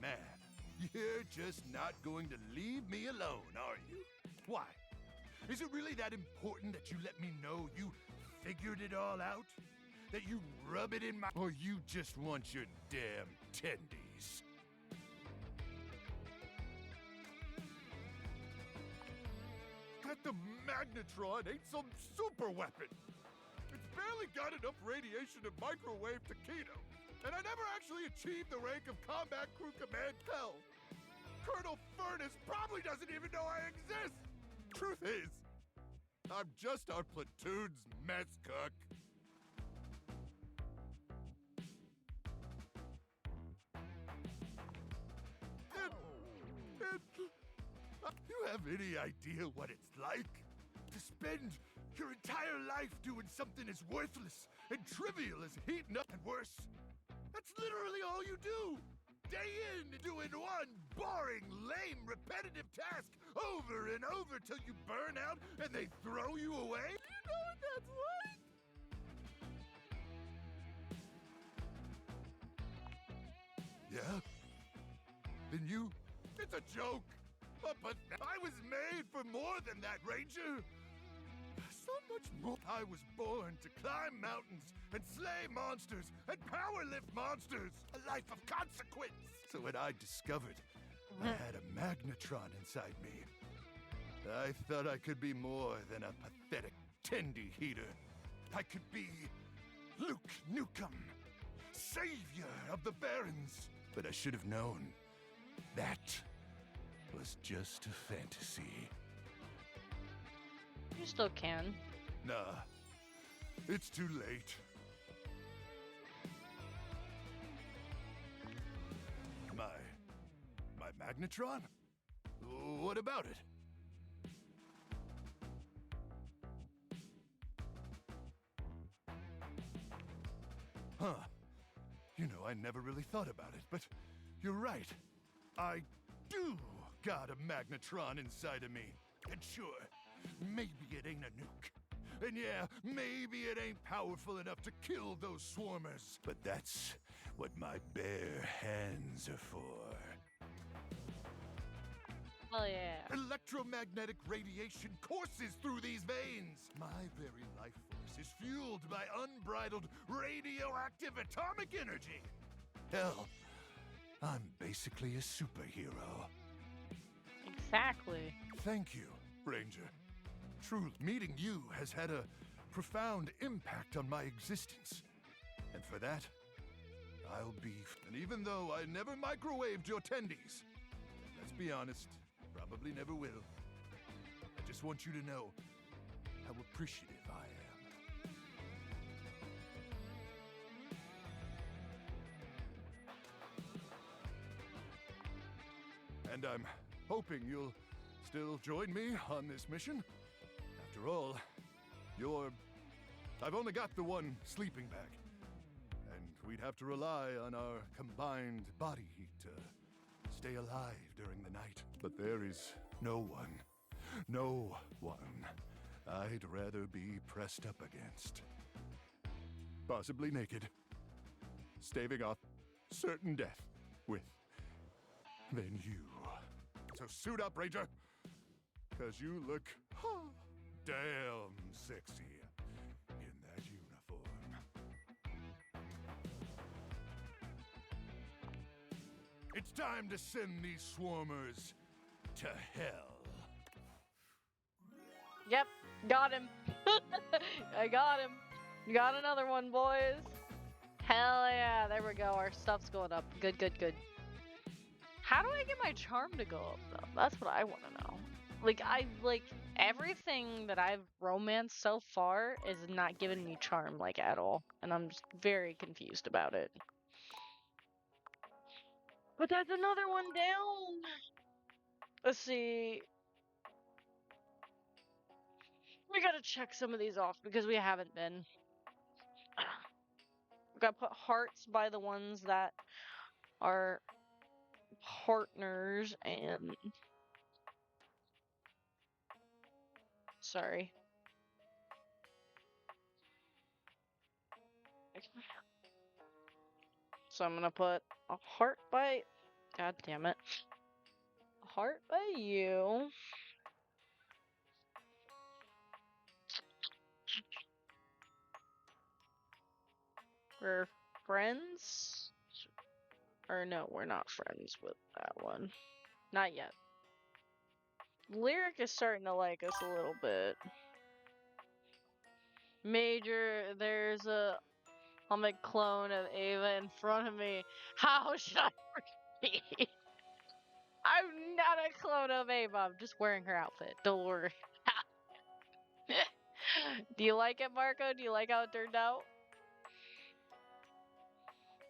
N: Man, you're just not going to leave me alone, are you? Why? Is it really that important that you let me know you figured it all out? That you rub it in my... Or you just want your damn tendies? That the Magnetron ain't some super weapon. It's barely got enough radiation to microwave taquito. And I never actually achieved the rank of Combat Crew Command Hell. Colonel Furnace probably doesn't even know I exist. Truth is, I'm just our platoon's mess cook. You have any idea what it's like? To spend your entire life doing something as worthless and trivial as heating up, and worse, that's literally all you do. Day in, doing one boring, lame, repetitive task over and over till you burn out and they throw you away? You know what that's like? Yeah? Then it's a joke. But I was made for more than that, Ranger. So much more. I was born to climb mountains and slay monsters and power lift monsters. A life of consequence. So when I discovered I had a magnetron inside me, I thought I could be more than a pathetic tendy heater. I could be Luke Nukem, savior of the Barrens. But I should have known that was just a fantasy.
A: You still can.
N: Nah, it's too late. My magnetron? What about it? Huh. You know, I never really thought about it, but you're right. I do got a magnetron inside of me. And sure, maybe it ain't a nuke. And yeah, maybe it ain't powerful enough to kill those swarmers. But that's what my bare hands are for.
A: Hell yeah.
N: Electromagnetic radiation courses through these veins. My very life force is fueled by unbridled radioactive atomic energy. Hell, I'm basically a superhero.
A: Exactly.
N: Thank you, Ranger. Truly, meeting you has had a profound impact on my existence. And for that, I'll be... And even though I never microwaved your tendies, let's be honest, probably never will. I just want you to know how appreciative I am. And I'm hoping you'll still join me on this mission. After all, I've only got the one sleeping bag. And we'd have to rely on our combined body heat to stay alive during the night. But there is no one I'd rather be pressed up against. Possibly naked, staving off certain death with than you. So suit up, Ranger, because you look damn sexy in that uniform. It's time to send these swarmers to hell.
A: Yep, got him. I got him. Got another one, boys. Hell yeah, there we go. Our stuff's going up. Good, good, good. How do I get my charm to go up, though? That's what I want to know. Like, everything that I've romanced so far is not giving me charm, like, at all. And I'm just very confused about it. But that's another one down. Let's see. We gotta check some of these off because we haven't been. We gotta put hearts by the ones that are partners and... Sorry. So I'm gonna put a heart by... God damn it. A heart by you. We're friends? Or no, we're not friends with that one. Not yet. Lyric is starting to like us a little bit. Major, there's a Hummic clone of Ava in front of me. How should I proceed? I'm not a clone of Ava. I'm just wearing her outfit. Don't worry. Do you like it, Marco? Do you like how it turned out?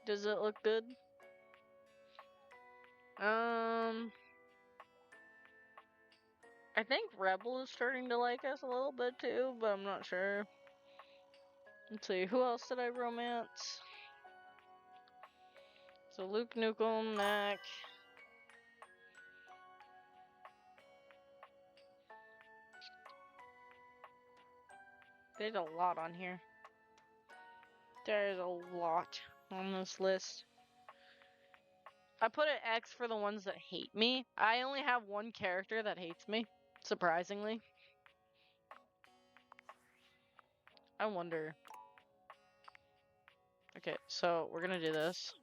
A: Does it look good? I think Rebel is starting to like us a little bit too, but I'm not sure. Let's see, who else did I romance? So Luke Nukem, Mac. There's a lot on here. There's a lot on this list. I put an X for the ones that hate me. I only have one character that hates me, surprisingly. I wonder. Okay, so we're gonna do this.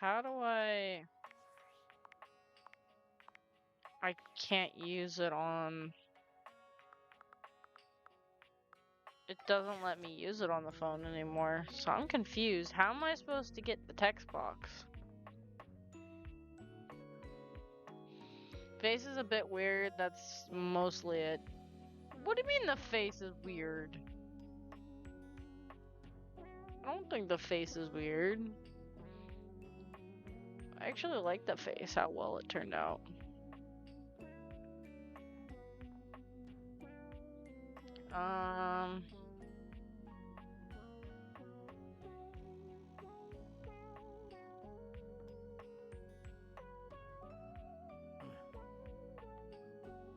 A: How do I can't use it on... It doesn't let me use it on the phone anymore, so I'm confused. How am I supposed to get the text box? Face is a bit weird, that's mostly it. What do you mean the face is weird? I don't think the face is weird. I actually like the face, how well it turned out.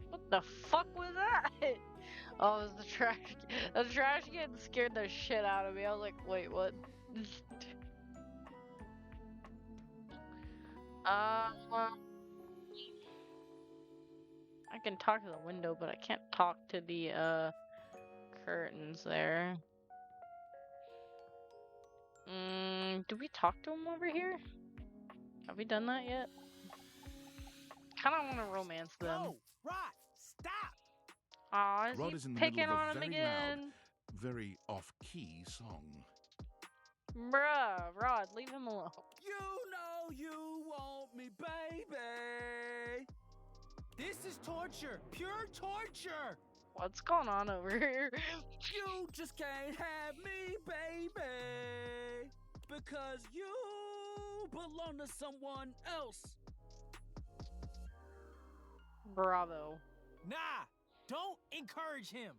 A: What the fuck was that? Oh, it was the trash. The trash can scared the shit out of me. I was like, wait, what? I can talk to the window, but I can't talk to the curtains there. Do we talk to him over here? Have we done that yet? Kinda wanna romance them.
D: No, Rod, stop!
A: Aw, is
C: Rod
A: he
C: is in the
A: picking
C: middle of
A: on
C: a
A: him
C: very
A: again?
C: loud, very off-key song.
A: Bruh, Rod, leave him alone.
E: You know you want me, baby.
D: This is torture. Pure torture.
A: What's going on over here?
E: You just can't have me, baby. Because you belong to someone else.
A: Bravo.
D: Nah, don't encourage him.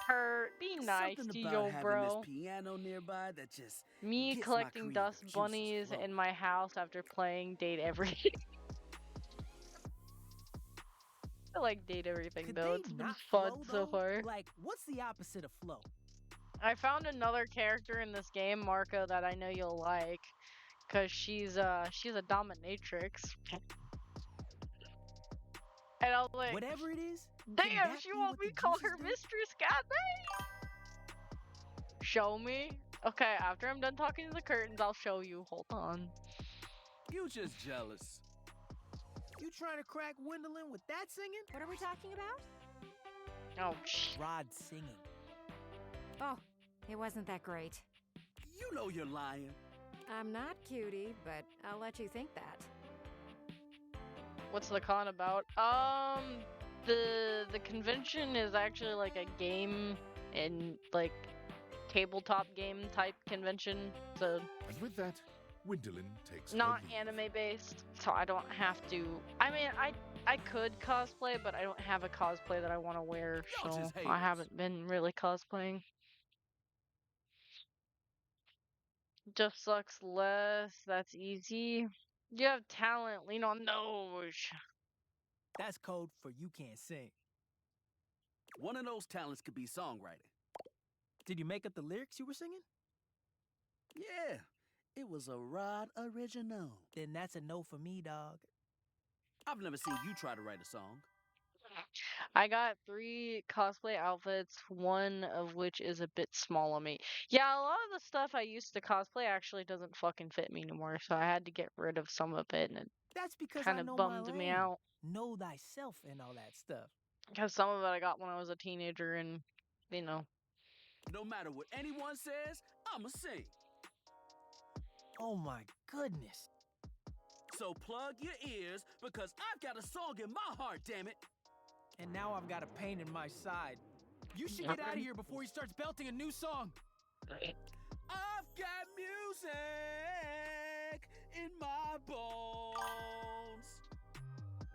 A: Her, be nice
E: Something
A: to
E: about
A: yo
E: having
A: bro.
E: this piano nearby that just
A: Me
E: gets my
A: collecting
E: creative
A: dust
E: juices
A: bunnies
E: flowing.
A: in my house after playing Date Everything. I like Date Everything
D: Could
A: though.
D: they
A: It's been
D: not
A: fun
D: flow,
A: so
D: though?
A: far.
D: Like, what's the opposite of flow?
A: I found another character in this game, Marco, that I know you'll like, cause she's a dominatrix. And I was like,
D: Whatever it is,
A: damn,
D: that
A: she
D: be
A: want
D: what
A: me
D: the
A: to call
D: juices
A: her
D: do?
A: mistress, goddamn. Show me. Okay, after I'm done talking to the curtains, I'll show you. Hold on.
E: You just jealous.
D: You trying to crack Gwendolyn with that singing?
O: What are we talking about?
A: Oh, shit.
D: Rod singing.
O: Oh, it wasn't that great.
E: You know you're lying.
O: I'm not cutie, but I'll let you think that.
A: What's the con about? The convention is actually like a game and like tabletop game type convention, so
C: And with that, Gwendolyn takes her
A: not
C: leave.
A: anime based. So I don't have to. I mean, I could cosplay, but I don't have a cosplay that I want to wear,
E: Y'all
A: so
E: just
A: I
E: haters.
A: haven't been really cosplaying. Just sucks less. That's easy. You have talent. Lean on those.
D: That's code for you can't sing.
E: One of those talents could be songwriting.
D: Did you make up the lyrics you were singing?
E: Yeah, it was a Rod original.
D: Then that's a no for me, dog.
E: I've never seen you try to write a song.
A: I got 3 cosplay outfits, one of which is a bit small on me. Yeah, a lot of the stuff I used to cosplay actually doesn't fucking fit me anymore, so I had to get rid of some of it, and it
D: That's because
A: kind
D: I
A: of
D: know
A: bummed
D: my
A: me
D: lane.
A: out.
D: Know thyself and all that stuff.
A: Because some of it I got when I was a teenager, and, you know.
E: No matter what anyone says, I'ma sing.
D: Oh my goodness.
E: So plug your ears, because I've got a song in my heart, damn it.
D: And now I've got a pain in my side. You should get out of here before he starts belting a new song.
E: I've got music in my bones.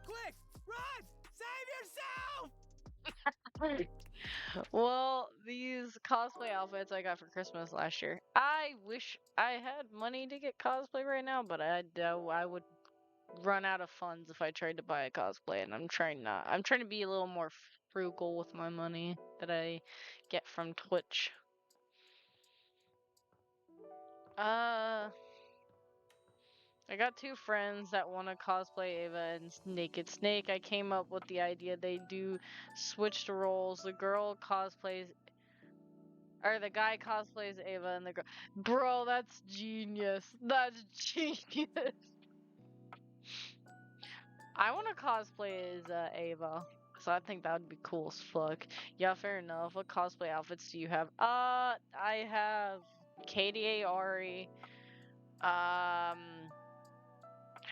D: Quick, Rod, save yourself!
A: Well, these cosplay outfits I got for Christmas last year. I wish I had money to get cosplay right now, but I would run out of funds if I tried to buy a cosplay, and I'm trying not. I'm trying to be a little more frugal with my money that I get from Twitch. I got 2 friends that want to cosplay Ava and Naked Snake. I came up with the idea they do switch the roles. The girl cosplays, or the guy cosplays Ava, and the girl. Bro, that's genius. That's genius. I want to cosplay as Ava, so I think that would be cool as fuck. Yeah, fair enough. What cosplay outfits do you have? I have KDA Ari.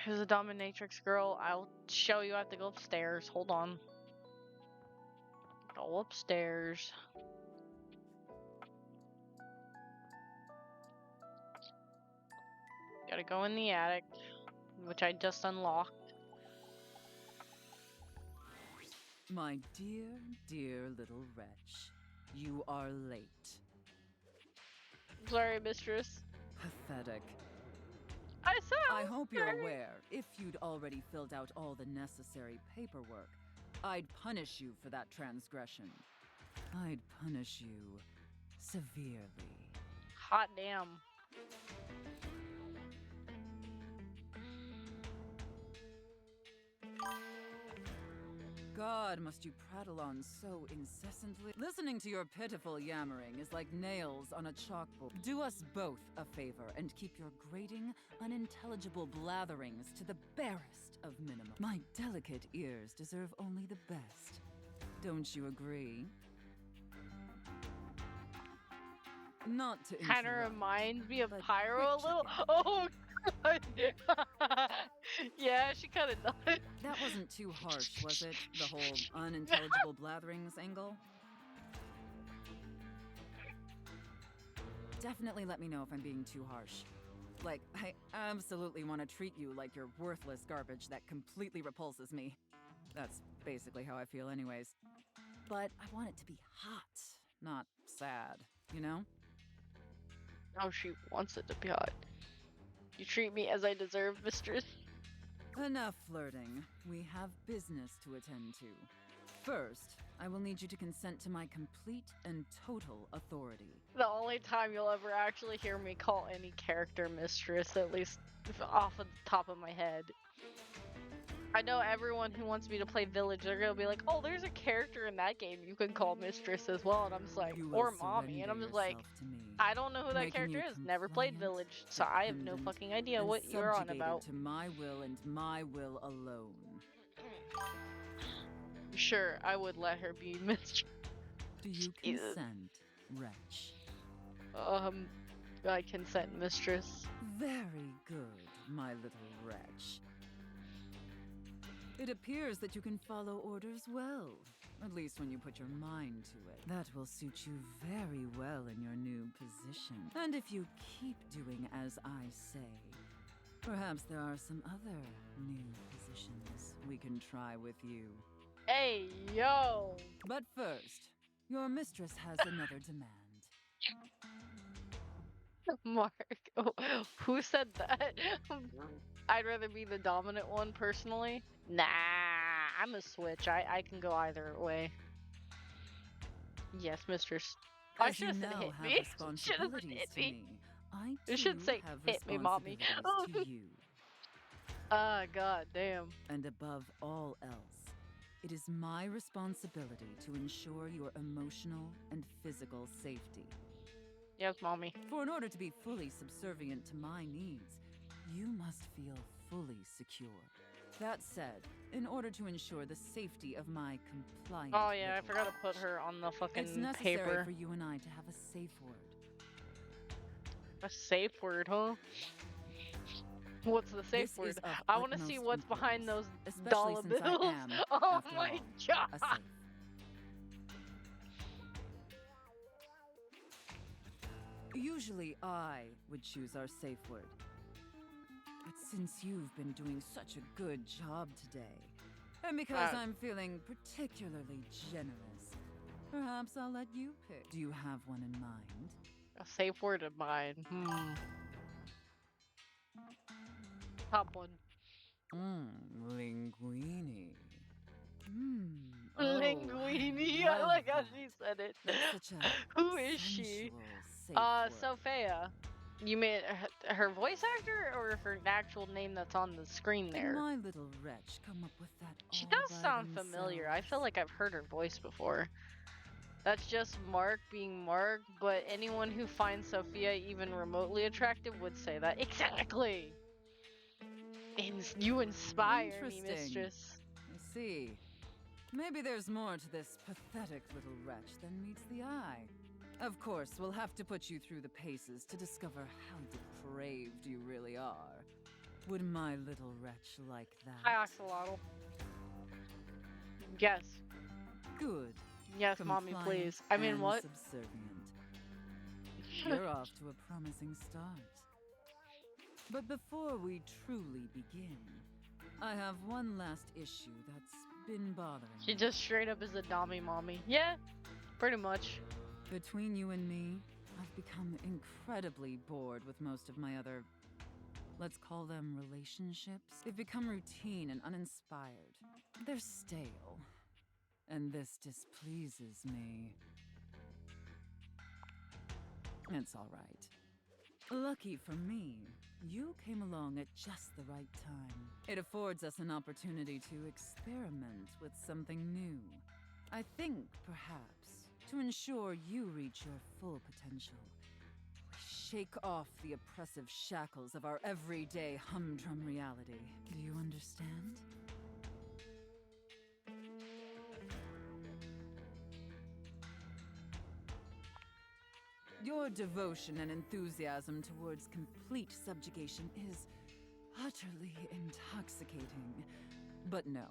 A: Who's a dominatrix girl? I'll show you. I have to go upstairs. Hold on. Go upstairs. Gotta go in the attic, which I just unlocked.
P: My dear, dear little wretch, you are late.
A: Sorry, mistress.
P: Pathetic.
A: I
P: hope you're aware, if you'd already filled out all the necessary paperwork, I'd punish you for that transgression. I'd punish you severely.
A: Hot damn.
P: God, must you prattle on so incessantly? Listening to your pitiful yammering is like nails on a chalkboard. Do us both a favor and keep your grating, unintelligible blatherings to the barest of minimum. My delicate ears deserve only the best. Don't you agree? Not to
A: Kind of
P: interrupt,
A: reminds me of
P: but
A: Pyro a
P: quick
A: little. Oh, God. Yeah, she kind of does.
P: That wasn't too harsh, was it? The whole unintelligible blatherings angle? Definitely let me know if I'm being too harsh. Like, I absolutely want to treat you like you're worthless garbage that completely repulses me. That's basically how I feel anyways. But I want it to be hot, not sad, you know?
A: Oh, she wants it to be hot. You treat me as I deserve, mistress.
P: Enough flirting. We have business to attend to. First, I will need you to consent to my complete and total authority.
A: The only time you'll ever actually hear me call any character mistress, at least off of the top of my head. I know everyone who wants me to play Village, they're gonna be like, oh, there's a character in that game you can call mistress as well, and I'm just like,
P: You will
A: or mommy, and I'm just like,
P: surrender yourself to me,
A: I don't know who that
P: making
A: character
P: you
A: is, never played
P: compliant,
A: Village, so I have no
P: dependent,
A: fucking idea
P: and
A: what you're on
P: subjugated
A: about.
P: to my will and my will alone.
A: Sure, I would let her be mistress.
P: Do you
A: Jesus.
P: consent, wretch?
A: I consent, mistress.
P: Very good, my little wretch. It appears that you can follow orders well, at least when you put your mind to it. That will suit you very well in your new position. And if you keep doing as I say, perhaps there are some other new positions we can try with you.
A: Hey, yo!
P: But first, your mistress has another demand.
A: Mark, who said that? I'd rather be the dominant one, personally. Nah, I'm a switch. I can go either way. Yes, mistress. I
P: As
A: should
P: you
A: have said
P: now
A: hit
P: have
A: me. Should have
P: responsibilities
A: hit
P: to
A: me.
P: me, I
A: It should
P: too
A: say
P: have
A: hit me, mommy.
P: responsibilities to you.
A: Ah, god damn.
P: And above all else, it is my responsibility to ensure your emotional and physical safety.
A: Yes, mommy.
P: For in order to be fully subservient to my needs, you must feel fully secure. That said, in order to ensure the safety of my compliant
A: Oh yeah, I
P: little
A: forgot to put her on the fucking
P: it's necessary
A: paper.
P: for you and I to have a safe word.
A: A safe word, huh? What's the safe
P: This
A: word?
P: is of
A: I want to see
P: utmost
A: what's behind those
P: especially
A: dollar
P: since I
A: bills.
P: am,
A: Oh
P: after
A: my
P: all,
A: god!
P: a safe. Usually I would choose our safe word. But since you've been doing such a good job today, and because I'm feeling particularly generous, perhaps I'll let you pick. Do you have one in mind?
A: A safe word of mine. Top one.
P: Linguini.
A: Linguini. I like how she said it.
P: That's such a
A: Who is she?
P: safe word.
A: Sophia. You mean her voice actor or her actual name that's on the screen
P: Did
A: there?
P: my little wretch come up with that
A: She
P: all
A: does
P: by
A: sound familiar. I feel like I've heard her voice before. That's just Mark being Mark, but anyone who finds Sophia even remotely attractive would say that. Exactly! You inspire me,
P: Interesting.
A: mistress.
P: I see. Maybe there's more to this pathetic little wretch than meets the eye. Of course, we'll have to put you through the paces to discover how depraved you really are. Would my little wretch like that?
A: Hi, Axolotl. Yes.
P: Good.
A: Yes, mommy,
P: Compliant
A: please. I mean,
P: and
A: what?
P: Subservient. You're off to a promising start. But before we truly begin, I have one last issue that's been bothering
A: She
P: me.
A: just straight up is a dummy mommy. Yeah, pretty much.
P: Between you and me, I've become incredibly bored with most of my other, let's call them relationships. They've become routine and uninspired. They're stale. And this displeases me. It's all right. Lucky for me, you came along at just the right time. It affords us an opportunity to experiment with something new. I think, perhaps, to ensure you reach your full potential, we shake off the oppressive shackles of our everyday humdrum reality. Do you understand? Your devotion and enthusiasm towards complete subjugation is utterly intoxicating. But no.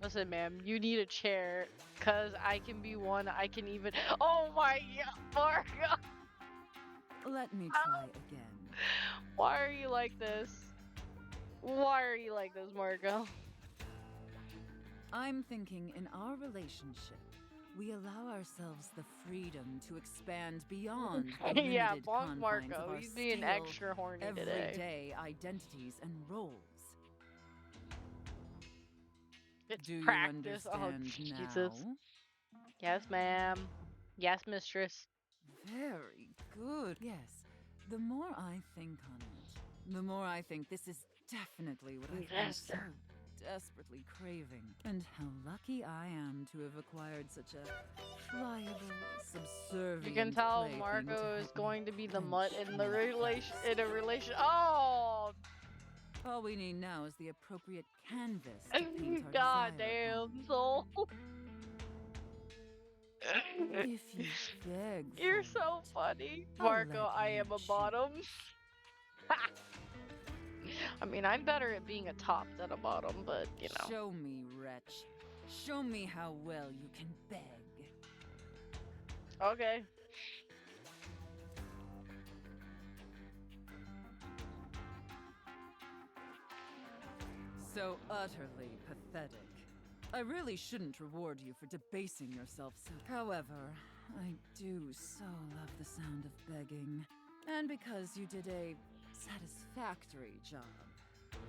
A: Listen, ma'am, you need a chair, cause I can be one. I can even. Oh my God, Marco!
P: Let me try again.
A: Why are you like this? Why are you like this, Marco?
P: I'm thinking in our relationship, we allow ourselves the freedom to expand beyond the limited
A: Yeah, bonk
P: confines
A: Marco.
P: of our
A: He's being
P: stale,
A: extra horny today.
P: everyday identities and roles.
A: It's
P: Do you
A: practice. Oh,
P: understand
A: Jesus.
P: now?
A: Yes, ma'am. Yes, mistress.
P: Very good. Yes. The more I think on it, the more I think this is definitely what I've been so desperately craving. And how lucky I am to have acquired such a pliable, subservient
A: You can tell
P: plaything
A: Marco
P: to
A: is
P: help
A: going
P: me
A: to be the
P: quench
A: mutt in the
P: my
A: relation.
P: thirst.
A: In a relation. Oh,
P: All we need now is the appropriate canvas to paint our
A: goddamn soul.
P: If you beg
A: You're
P: for
A: so
P: it,
A: funny,
P: I'll
A: Marco.
P: let
A: I
P: you
A: am a bottom. I mean, I'm better at being a top than a bottom, but you know.
P: Show me, wretch. Show me how well you can beg.
A: Okay.
P: So utterly pathetic. I really shouldn't reward you for debasing yourself so. However, I do so love the sound of begging. And because you did a satisfactory job,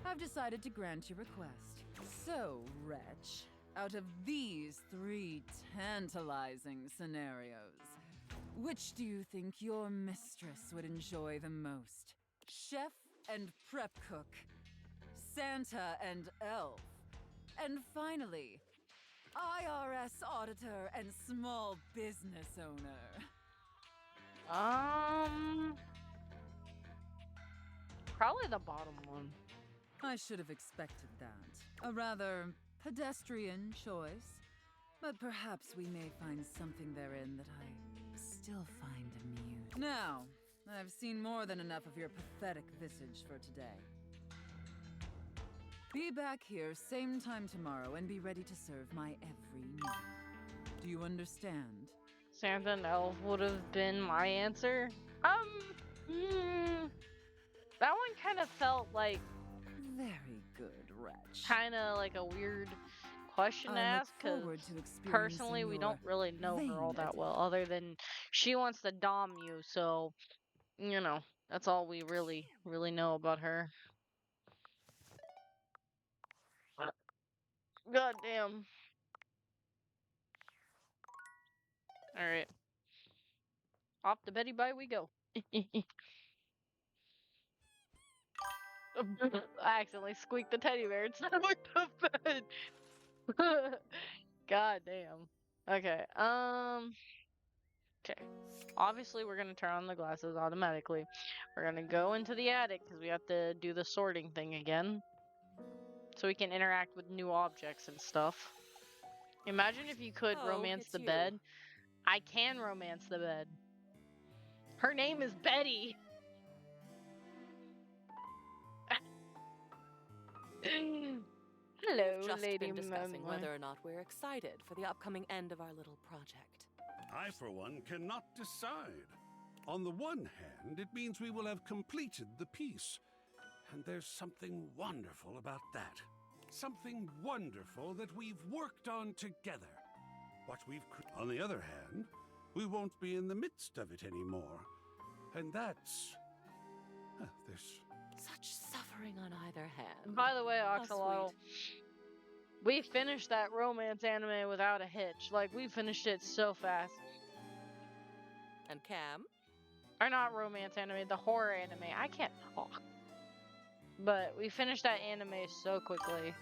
P: I've decided to grant your request. So, wretch, out of these 3 tantalizing scenarios, which do you think your mistress would enjoy the most? Chef and prep cook, Santa and elf, and finally, IRS auditor and small business owner.
A: Probably the bottom one.
P: I should have expected that. A rather pedestrian choice, but perhaps we may find something therein that I still find amusing. Now, I've seen more than enough of your pathetic visage for today. Be back here same time tomorrow and be ready to serve my every need. Do you understand?
A: Santa and elf would have been my answer. That one kind of felt like
P: very good, wretch.
A: Kind of like a weird question to
P: I look
A: ask because
P: forward to experiencing
A: personally we
P: your
A: don't really know her all
P: vain
A: that well, other than she wants to dom you. So, you know, that's all we really know about her. God damn. All right. Off to Betty Bye we go. I accidentally squeaked the teddy bear instead of the bed. God damn. Okay. Okay. Obviously, we're gonna turn on the glasses automatically. We're gonna go into the attic because we have to do the sorting thing again, so we can interact with new objects and stuff. Imagine if you could romance the bed. I can romance the bed. Her name is Betty. Hello,
I: We've just
A: Lady
I: been discussing
A: Mummy.
I: whether or not we're excited for the upcoming end of our little project.
G: I, for one, cannot decide. On the one hand, it means we will have completed the piece. And there's something wonderful about that. Something wonderful that we've worked on together. What we've on the other hand, we won't be in the midst of it anymore. And that's... there's...
I: Such suffering on either hand.
A: By the way,
I: How
A: Axolotl,
I: sweet.
A: we finished that romance anime without a hitch. Like, we finished it so fast.
I: And Cam?
A: Or not romance anime, the horror anime. I can't talk. But we finished that anime so quickly.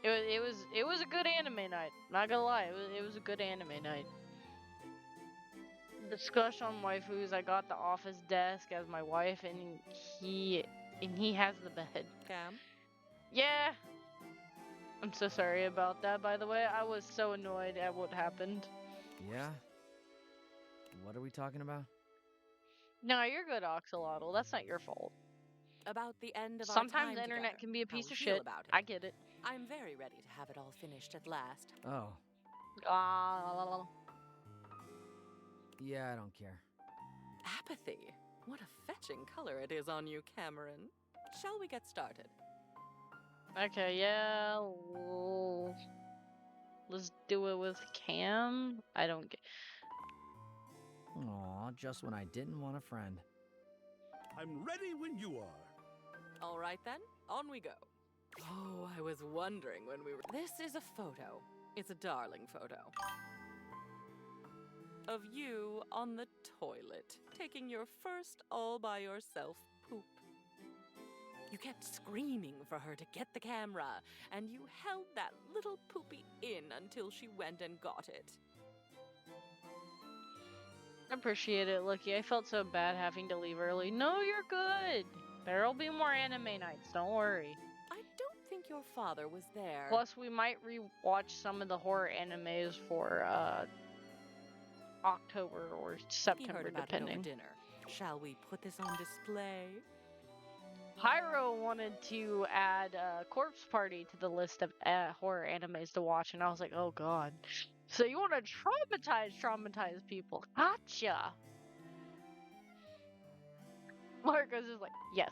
A: It was a good anime night. Not gonna lie, it was a good anime night. Discuss on waifus. I got the office desk as my wife, and he has the bed.
I: Cam?
A: Yeah. I'm so sorry about that, by the way. I was so annoyed at what happened.
F: Yeah? What are we talking about?
A: No, you're good, Oxalotl. That's not your fault.
I: About the end of our
A: Sometimes
I: time
A: the internet
I: together,
A: can be a
I: how
A: piece
I: we
A: of
I: feel
A: shit.
I: about it.
A: I get it.
I: I'm very ready to have it all finished at last.
F: Oh. Yeah, I don't care.
I: Apathy. What a fetching color it is on you, Cameron. Shall we get started?
A: Okay, yeah. Let's do it with Cam. I don't get.
F: Aw, just when I didn't want a friend.
G: I'm ready when you are.
I: All right then, on we go. Oh, I was wondering when we were. This is a photo. It's a darling photo. Of you on the toilet, taking your first all by yourself poop. You kept screaming for her to get the camera, and you held that little poopy in until she went and got it.
A: I appreciate it, Lucky. I felt so bad having to leave early. No, you're good. There'll be more anime nights, don't worry.
I: I don't think your father was there.
A: Plus, we might re-watch some of the horror animes for October or
I: He
A: September,
I: heard about it
A: depending.
I: over dinner. Shall we put this on display?
A: Pyro wanted to add Corpse Party to the list of horror animes to watch, and I was like, oh god. So you want to traumatize people? Gotcha! Marcos is like, yes.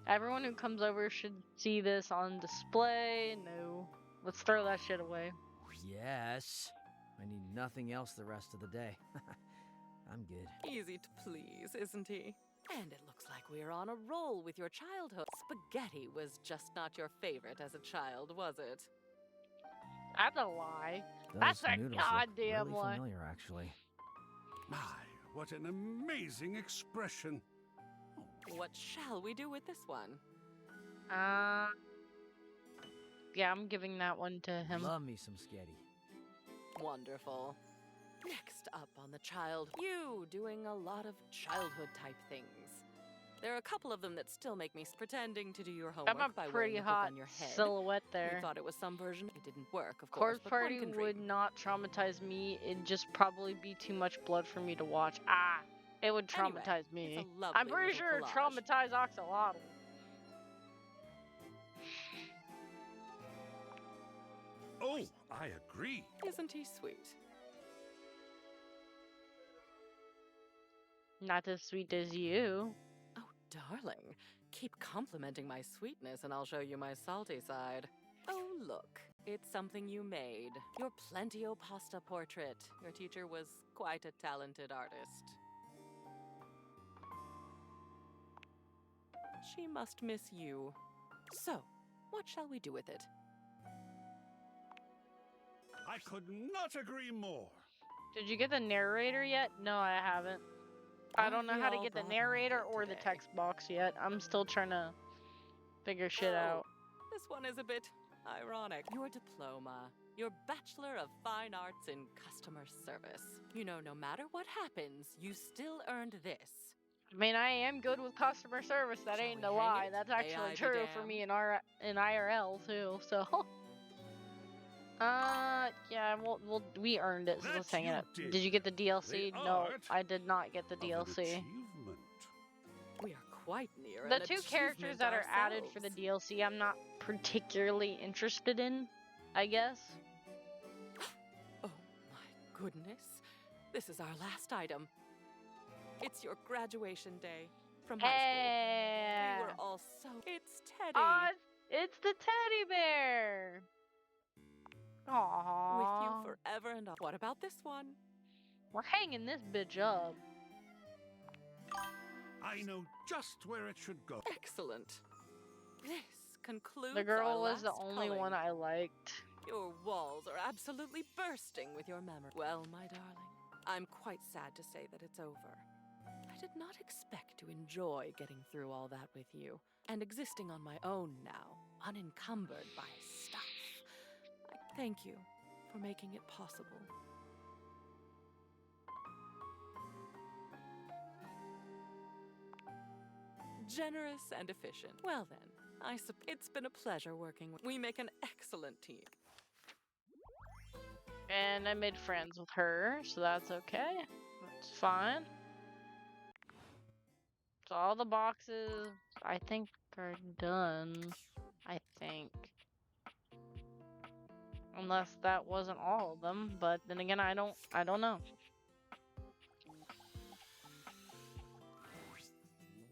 A: Everyone who comes over should see this on display. No. Let's throw that shit away.
F: Yes. I need nothing else the rest of the day. I'm good.
I: Easy to please, isn't he? And it looks like we're on a roll with your childhood. Spaghetti was just not your favorite as a child, was it?
A: That's a lie.
F: Those
A: That's a
F: noodles
A: goddamn
F: look really
A: lie.
F: familiar, actually.
G: My, what an amazing expression.
I: What shall we do with this one?
A: Yeah, I'm giving that one to him.
F: Love me some sketty.
I: Wonderful. Next up on the child, you doing a lot of childhood type things. There are a couple of them that still make me pretending to do your homework
A: I'm
I: by
A: a
I: wearing
A: pretty
I: the book
A: hot
I: on your head.
A: silhouette there.
I: We thought it was some version. It didn't work, of course.
A: Corpse
I: but one
A: Party
I: can
A: would
I: dream.
A: not traumatize me. It'd just probably be too much blood for me to watch. It would
I: Anyway,
A: traumatize me.
I: it's a lovely
A: I'm pretty
I: little
A: sure it
I: collage.
A: traumatized Oxalotl.
G: Oh, I agree.
I: Isn't he sweet?
A: Not as sweet as you.
I: Oh, darling. Keep complimenting my sweetness and I'll show you my salty side. Oh, look. It's something you made. Your Plentio pasta portrait. Your teacher was quite a talented artist. She must miss you. So, what shall we do with it?
G: I could not agree more.
A: Did you get the narrator yet? No, I haven't. I don't know
I: Aren't
A: how
I: we
A: to
I: all
A: get the
I: that
A: narrator
I: haunted
A: or the
I: today?
A: text box yet. I'm still trying to figure shit
I: Oh,
A: out.
I: This one is a bit ironic. Your diploma, your Bachelor of Fine Arts in Customer Service. You know, no matter what happens, you still earned this.
A: I mean, I am good with customer service. That ain't
I: we
A: a
I: hang
A: lie.
I: it?
A: That's
I: AI
A: actually
I: be
A: true for
I: damned.
A: me in IRL too. So, yeah, we earned it. So let's
G: That
A: hang it
G: you
A: up.
G: did.
A: Did you get the DLC?
G: The
A: No,
G: art
A: I did not get the
G: of an
A: DLC.
G: achievement.
I: We are quite near
A: The
I: an
A: two characters
I: achievement
A: that are added for the
I: ourselves.
A: DLC, I'm not particularly interested in. I guess.
I: Oh my goodness. This is our last item. It's your graduation day from high
A: Hey.
I: school. We were all so... It's Teddy.
A: It's the teddy bear. Aww.
I: With you forever and all. What about this one?
A: We're hanging this bitch up.
G: I know just where it should go.
I: Excellent. This concludes
A: The girl
I: our
A: was the
I: last
A: only
I: culling.
A: one I liked.
I: Your walls are absolutely bursting with your memory. Well, my darling, I'm quite sad to say that it's over. I did not expect to enjoy getting through all that with you, and existing on my own now, unencumbered by stuff. I thank you for making it possible. Generous and efficient. Well then, it's been a pleasure working with. We make an excellent team.
A: And I made friends with her, so that's okay. That's fine. So all the boxes, I think, are done. I think. Unless that wasn't all of them, but then again, I don't know.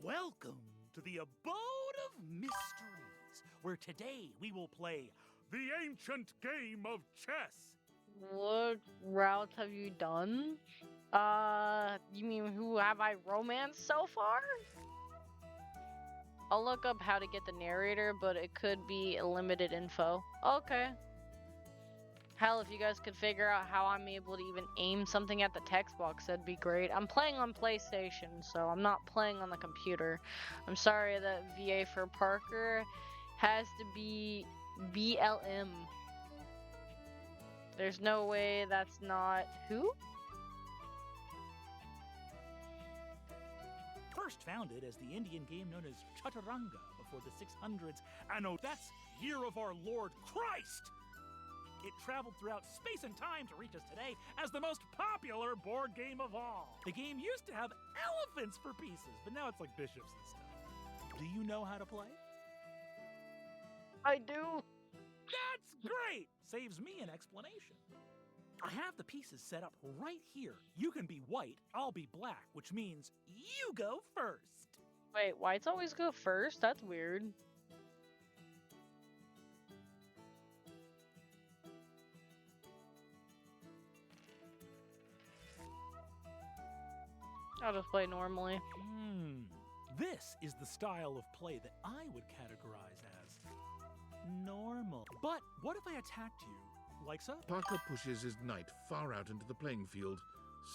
H: Welcome to the Abode of Mysteries, where today we will play the ancient game of chess.
A: What routes have you done? You mean who have I romanced so far? I'll look up how to get the narrator, but it could be limited info. Okay. Hell, if you guys could figure out how I'm able to even aim something at the text box, that'd be great. I'm playing on PlayStation, so I'm not playing on the computer. I'm sorry that VA for Parker has to be BLM. There's no way that's not who?
H: First founded as the Indian game known as Chaturanga before the 600s, Anno, that's Year of Our Lord Christ! It traveled throughout space and time to reach us today as the most popular board game of all. The game used to have elephants for pieces, but now it's like bishops and stuff. Do you know how to play?
A: I do.
H: That's great! Saves me an explanation. I have the pieces set up right here. You can be white, I'll be black, which means you go first.
A: Wait, whites always go first? That's weird. I'll just play normally.
H: This is the style of play that I would categorize as normal. But what if I attacked you like so?
C: Parker pushes his knight far out into the playing field,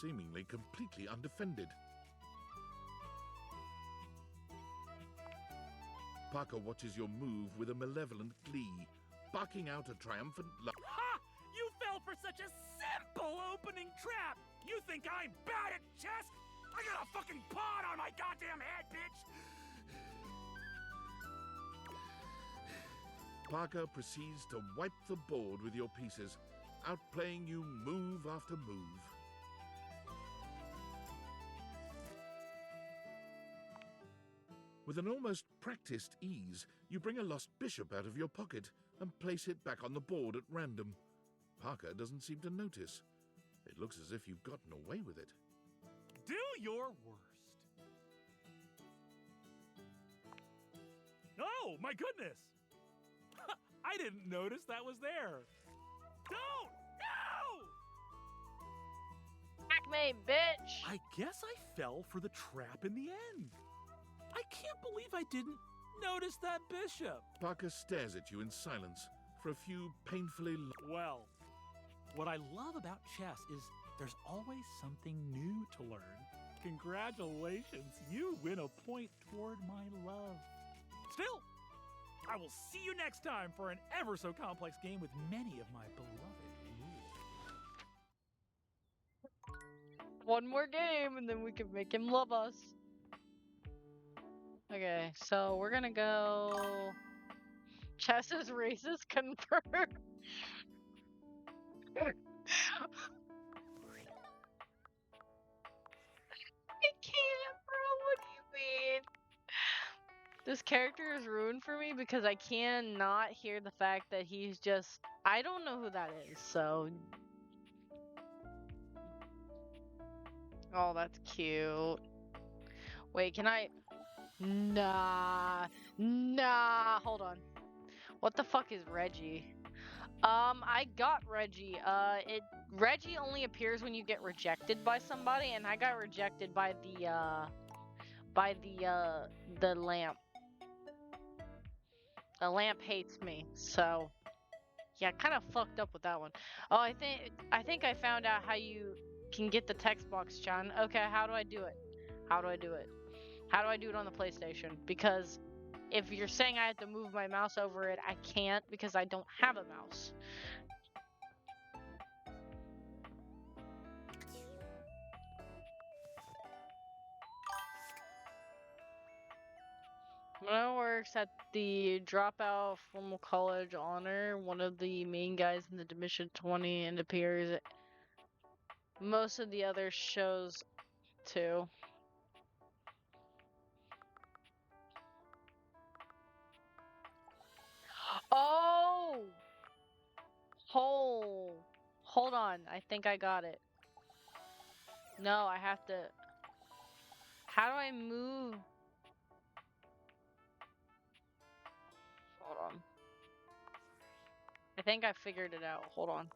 C: seemingly completely undefended. Parker watches your move with a malevolent glee, barking out a triumphant laugh.
H: Ha! You fell for such a simple opening trap! You think I'm bad at chess? I got a fucking pawn on my goddamn head, bitch!
C: Parker proceeds to wipe the board with your pieces, outplaying you move after move. With an almost practiced ease, you bring a lost bishop out of your pocket and place it back on the board at random. Parker doesn't seem to notice. It looks as if you've gotten away with it.
H: Do your worst. Oh, my goodness! I didn't notice that was there. Don't! No!
A: Checkmate, bitch!
H: I guess I fell for the trap in the end. I can't believe I didn't notice that bishop.
C: Parker stares at you in silence for a few painfully
H: Well, what I love about chess is there's always something new to learn. Congratulations, you win a point toward my love. Still, I will see you next time for an ever so complex game with many of my beloved rules.
A: One more game and then we can make him love us. Okay, so we're gonna go... Chess is racist confirmed. I can't, bro. What do you mean? This character is ruined for me because I cannot hear the fact that he's just... I don't know who that is, so... Oh, that's cute. Wait, can I... Nah. Hold on. What the fuck is Reggie? I got Reggie. Reggie only appears when you get rejected by somebody, and I got rejected by the lamp. The lamp hates me, so yeah, kind of fucked up with that one. Oh, I think I found out how you can get the text box, John. Okay, how do I do it? How do I do it? How do I do it on the PlayStation? Because if you're saying I have to move my mouse over it, I can't because I don't have a mouse. Mona works at the Dropout Formal College Honor, one of the main guys in the Dimension 20, and appears at most of the other shows too. Oh! Hold on. I think I got it. No, I have to. How do I move? Hold on. I think I figured it out. Hold on.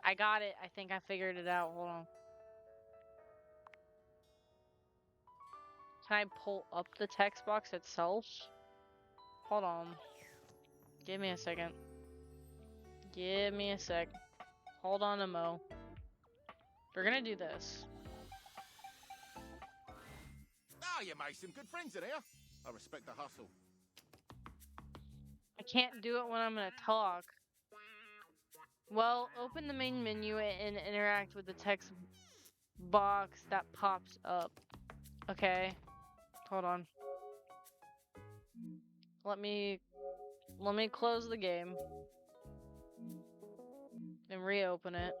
A: I got it. I think I figured it out. Hold on. Can I pull up the text box itself? Hold on. Give me a second. Give me a sec. Hold on a mo. We're gonna do this.
N: Ah, you made some good friends in here. I respect the hustle.
A: I can't do it when I'm gonna talk. Well, open the main menu and interact with the text box that pops up. Okay. Hold on. Let me close the game and reopen it.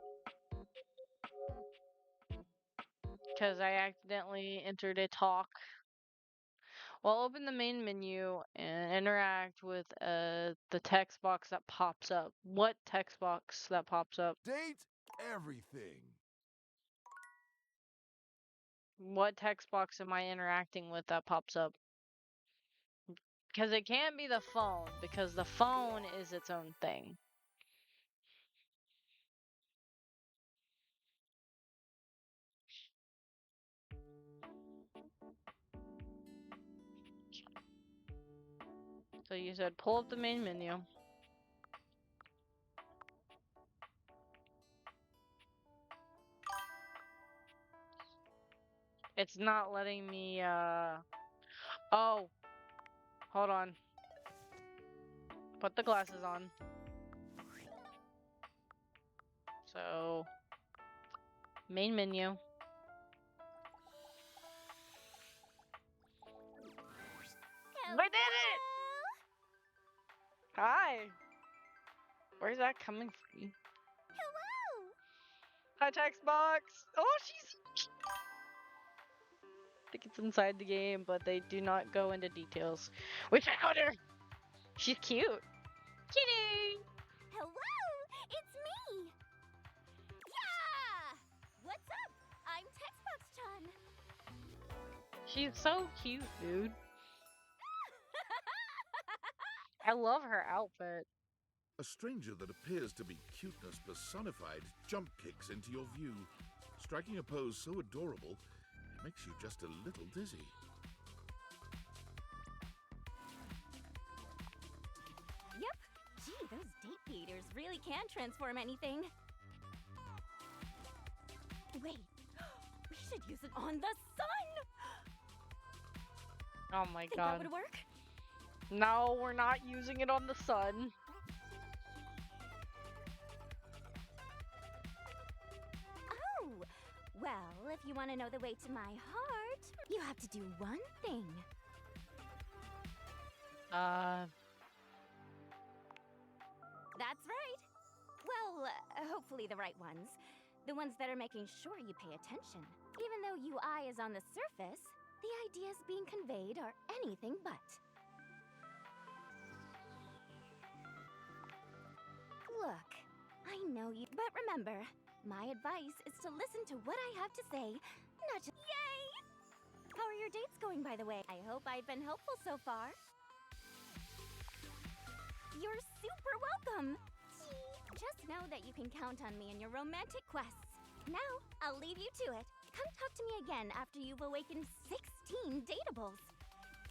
A: Because I accidentally entered a talk. Well, open the main menu and interact with the text box that pops up. What text box that pops up?
N: Date everything.
A: What text box am I interacting with that pops up? Because it can't be the phone, because the phone is its own thing. So you said pull up the main menu. It's not letting me, oh, hold on. Put the glasses on. So, main menu.
Q: Hello.
A: We did it! Hi. Where's that coming from?
Q: Hello.
A: Hi, text box. Oh, she's. I think it's inside the game, but they do not go into details. We found her. She's cute. Kitty.
Q: Hello. It's me. Yeah. What's up? I'm Textbox-chan.
A: She's so cute, dude. I love her outfit.
C: A stranger that appears to be cuteness personified jump kicks into your view, striking a pose so adorable, it makes you just a little dizzy.
Q: Yep. Gee, those date creators really can transform anything. Wait. We should use it on the sun.
A: Oh my
Q: Think
A: god.
Q: that would work?
A: No, we're not using it on the sun.
Q: Oh, well, if you want to know the way to my heart, you have to do one thing. That's right. Well, hopefully the right ones. The ones that are making sure you pay attention. Even though UI is on the surface, the ideas being conveyed are anything but. Look, I know you, but remember, my advice is to listen to what I have to say, not just— Yay! How are your dates going, by the way? I hope I've been helpful so far. You're super welcome! Gee, just know that you can count on me in your romantic quests. Now, I'll leave you to it. Come talk to me again after you've awakened 16 datables.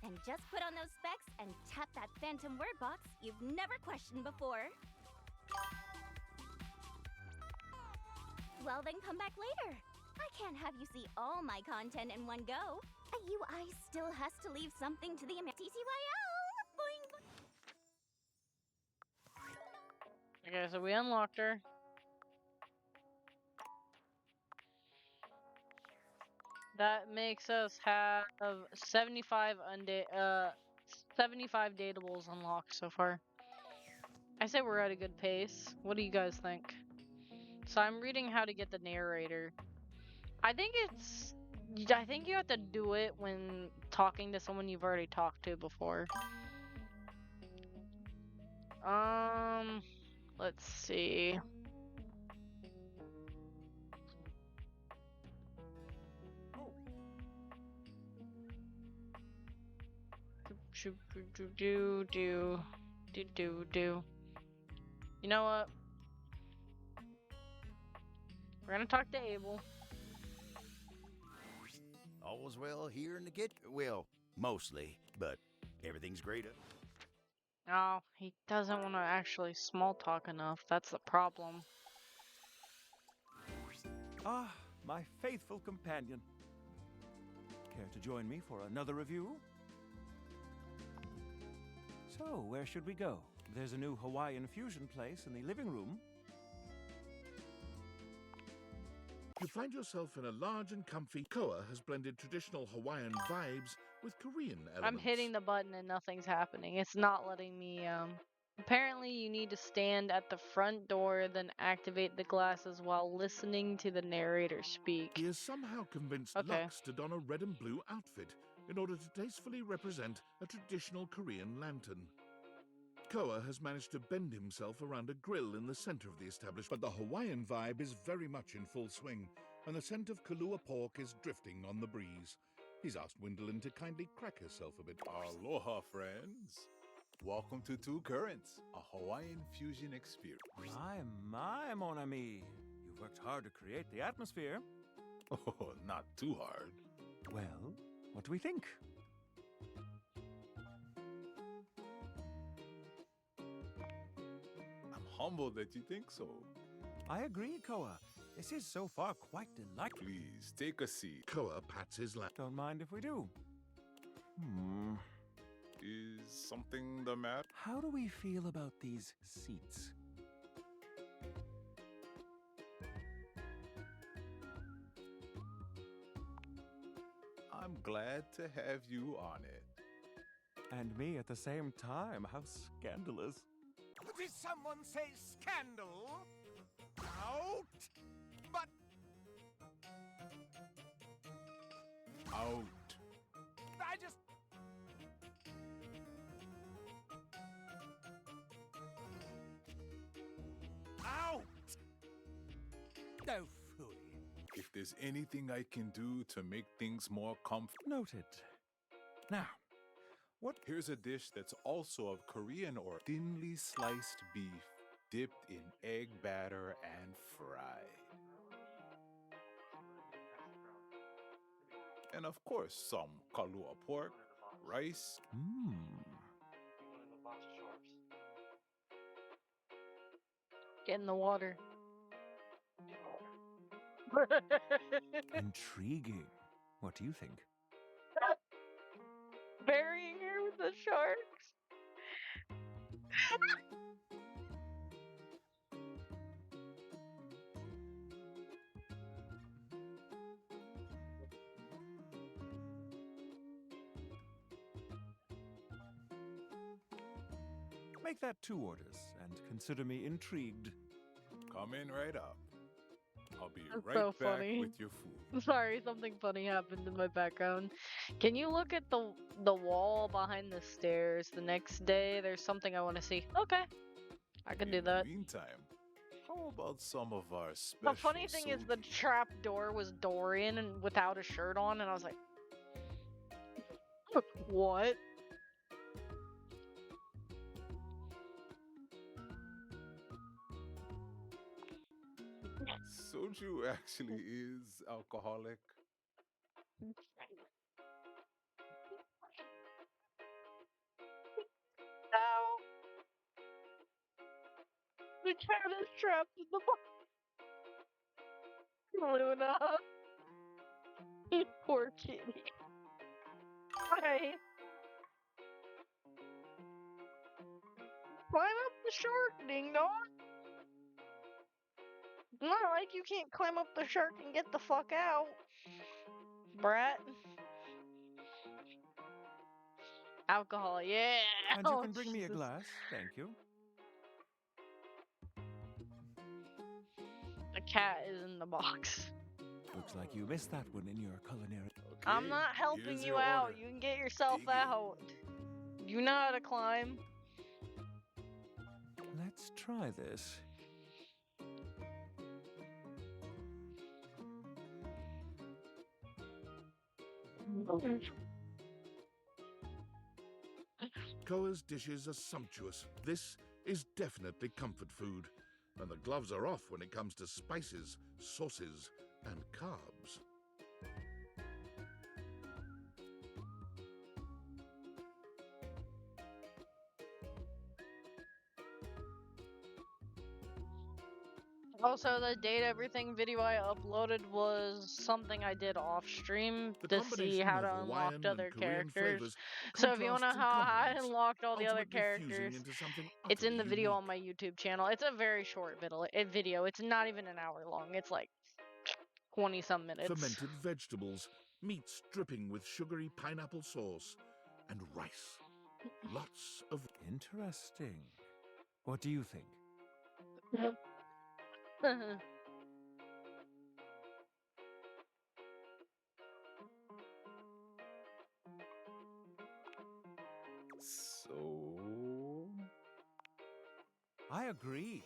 Q: And just put on those specs and tap that phantom word box you've never questioned before. Well, then come back later. I can't have you see all my content in one go. A UI still has to leave something to the TTYL. Boing.
A: Okay, so we unlocked her. That makes us have 75 75 dateables unlocked so far. I say we're at a good pace. What do you guys think? So I'm reading how to get the narrator. I think you have to do it when talking to someone you've already talked to before. Let's see. Do. You know what? We're gonna talk to Abel.
R: All's well here in the kitchen. Well, mostly, but everything's great.
A: Oh, he doesn't want to actually small talk enough. That's the problem.
S: Ah, my faithful companion. Care to join me for another review? So, where should we go? There's a new Hawaiian fusion place in the living room.
C: You find yourself in a large and comfy. Koa has blended traditional Hawaiian vibes with Korean elements.
A: I'm hitting the button and nothing's happening. It's not letting me, Apparently you need to stand at the front door, then activate the glasses while listening to the narrator speak.
C: He has somehow convinced Lux to don a red and blue outfit in order to tastefully represent a traditional Korean lantern. Koa has managed to bend himself around a grill in the center of the establishment, but the Hawaiian vibe is very much in full swing, and the scent of Kalua pork is drifting on the breeze. He's asked Gwendolyn to kindly crack herself a bit.
T: Aloha, friends. Welcome to Two Currents, a Hawaiian fusion experience.
S: My, mon ami. You've worked hard to create the atmosphere.
T: Oh, not too hard.
S: Well, what do we think?
T: I'm humbled that you think so.
S: I agree, Koa. This is so far quite delightful.
T: Please, take a seat.
C: Koa pats his lap.
S: Don't mind if we do.
T: Is something the matter?
S: How do we feel about these seats?
T: I'm glad to have you on it.
S: And me at the same time. How scandalous.
L: Did someone say scandal? Out! But...
T: Out.
L: I just... Out!
S: No fooey.
T: If there's anything I can do to make things more comfortable...
S: Noted. Now,
T: what? Here's a dish that's also of Korean or thinly sliced beef dipped in egg batter and fried. And of course, some kalua pork, rice.
A: Get in the water.
S: Intriguing. What do you think?
A: Burying her with the sharks.
S: Make that 2 orders, and consider me intrigued.
T: Come in right up. I'll be
A: That's
T: right
A: so
T: back
A: funny.
T: with your food.
A: Sorry, something funny happened in my background. Can you look at the wall behind the stairs the next day? There's something I want to see. Okay, I can do that.
T: Meantime, how about some of our special
A: The funny thing is the trap door was Dorian and without a shirt on, and I was like, what?
T: Soju actually is alcoholic.
A: No. The cat is trapped in the box. Luna. Poor kitty. Hi. Climb up the shark, ding dong. Not like you can't climb up the shark and get the fuck out. Brat. Alcohol, yeah.
S: And you
A: Oh,
S: can bring me a
A: Jesus.
S: glass, thank you.
A: The cat is in the box.
S: Looks like you missed that one in your culinary.
A: I'm not helping
S: here's
A: you
S: your
A: out.
S: order.
A: You can get yourself out. You know how to climb.
S: Let's try this.
C: Koa's dishes are sumptuous. This is definitely comfort food. And the gloves are off when it comes to spices, sauces, and carbs.
A: Also, the date everything video I uploaded was something I did off stream
C: The
A: to see
C: combination
A: how
C: of
A: to unlock
C: Hawaiian and
A: other
C: Korean
A: characters.
C: flavors
A: So if you want to know
C: contrasts and
A: how I
C: complements,
A: unlocked all the other
C: ultimately fusing
A: characters,
C: into something
A: it's in the
C: utterly
A: video
C: unique.
A: on my YouTube channel. It's a very short video. It's not even an hour long. It's like 20-some minutes.
C: Fermented vegetables, meats dripping with sugary pineapple sauce, and rice. Lots of...
S: Interesting. What do you think?
T: So...
S: I agree.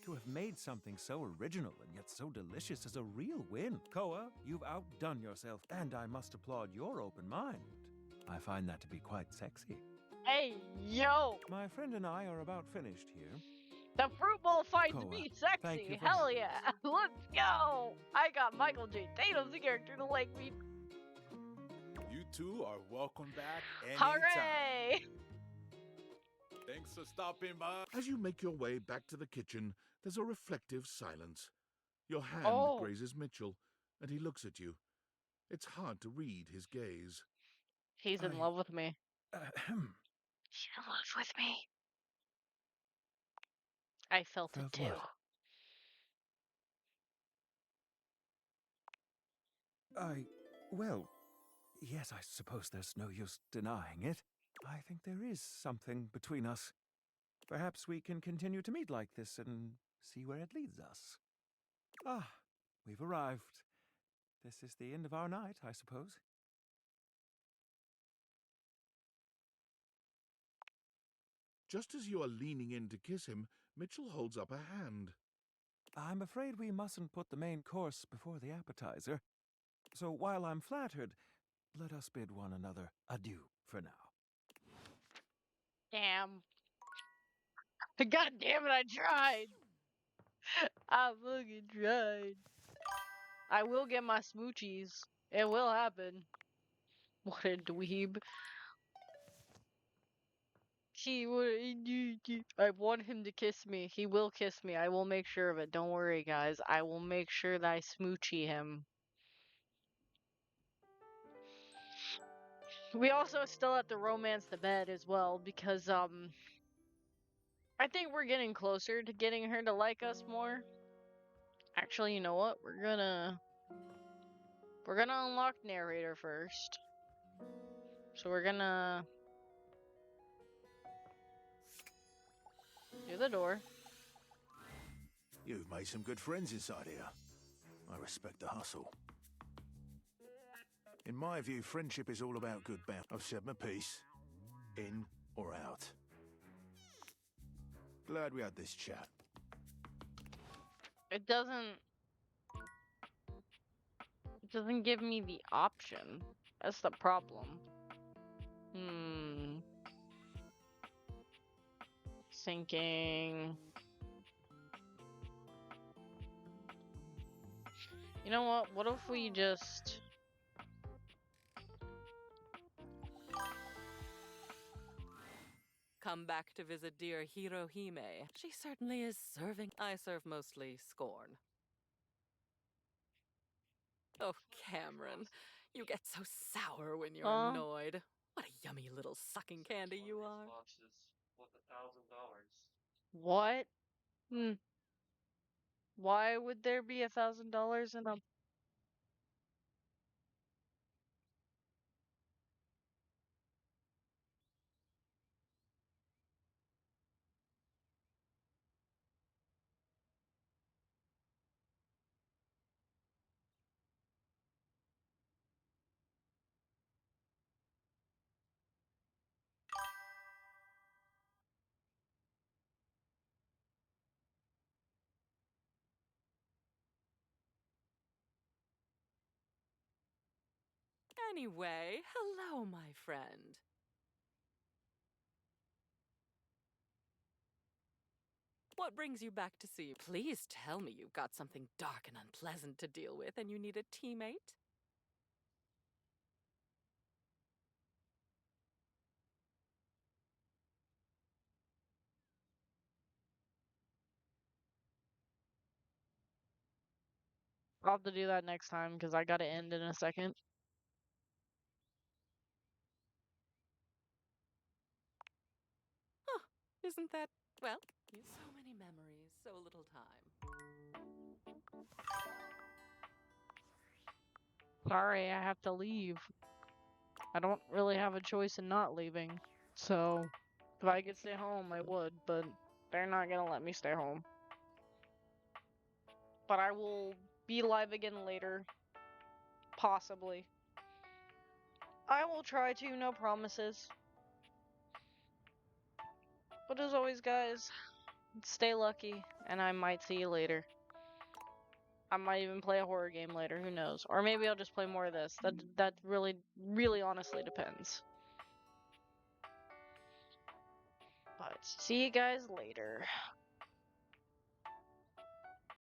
S: To have made something so original and yet so delicious is a real win. Koa, you've outdone yourself, and I must applaud your open mind. I find that to be quite sexy.
A: Hey, yo!
S: My friend and I are about finished here.
A: The fruit bowl finds
S: Koa,
A: me
S: thank you
A: sexy.
S: for
A: Hell yeah. Let's go. I got Michael J. Tatum's the character to like me.
T: You two are welcome back anytime.
A: Hooray!
T: Thanks for stopping by.
C: As you make your way back to the kitchen, there's a reflective silence. Your hand
A: Oh.
C: grazes Mitchell, and he looks at you. It's hard to read his gaze.
A: He's in love with me.
S: Ahem.
A: He's in love with me. I felt it
S: Felt
A: too.
S: what? Well, yes, I suppose there's no use denying it. I think there is something between us. Perhaps we can continue to meet like this and see where it leads us. Ah, we've arrived. This is the end of our night, I suppose.
C: Just as you are leaning in to kiss him, Mitchell holds up a hand.
S: I'm afraid we mustn't put the main course before the appetizer. So while I'm flattered, let us bid one another adieu for now.
A: Damn. God damn it, I tried. I fucking tried. I will get my smoochies. It will happen. What a dweeb. I want him to kiss me. He will kiss me. I will make sure of it. Don't worry, guys. I will make sure that I smoochie him. We also still have to romance the bed as well because, I think we're getting closer to getting her to like us more. Actually, you know what? We're gonna unlock narrator first. So we're gonna do the door.
N: You've made some good friends inside here. I respect the hustle. In my view, friendship is all about good bounty. I've said my piece. In or out. Glad we had this chat.
A: It doesn't give me the option. That's the problem. Thinking. You know what? What if we just...
I: Come back to visit dear Hirohime. She certainly is serving. I serve mostly scorn. Oh, Cameron, you get so sour when you're annoyed. What a yummy little sucking candy you are.
A: What? Why would there be $1,000 in a...
I: Anyway, hello, my friend. What brings you back to see? Please tell me you've got something dark and unpleasant to deal with and you need a teammate?
A: I'll have to do that next time because I gotta end in a second.
I: Huh, isn't that, well, so many memories, so little time.
A: Sorry, I have to leave. I don't really have a choice in not leaving. So, if I could stay home, I would, but they're not gonna let me stay home. But I will be live again later. Possibly. I will try to, no promises. But as always, guys, stay lucky, and I might see you later. I might even play a horror game later, who knows? Or maybe I'll just play more of this. That really, really honestly depends. But see you guys later.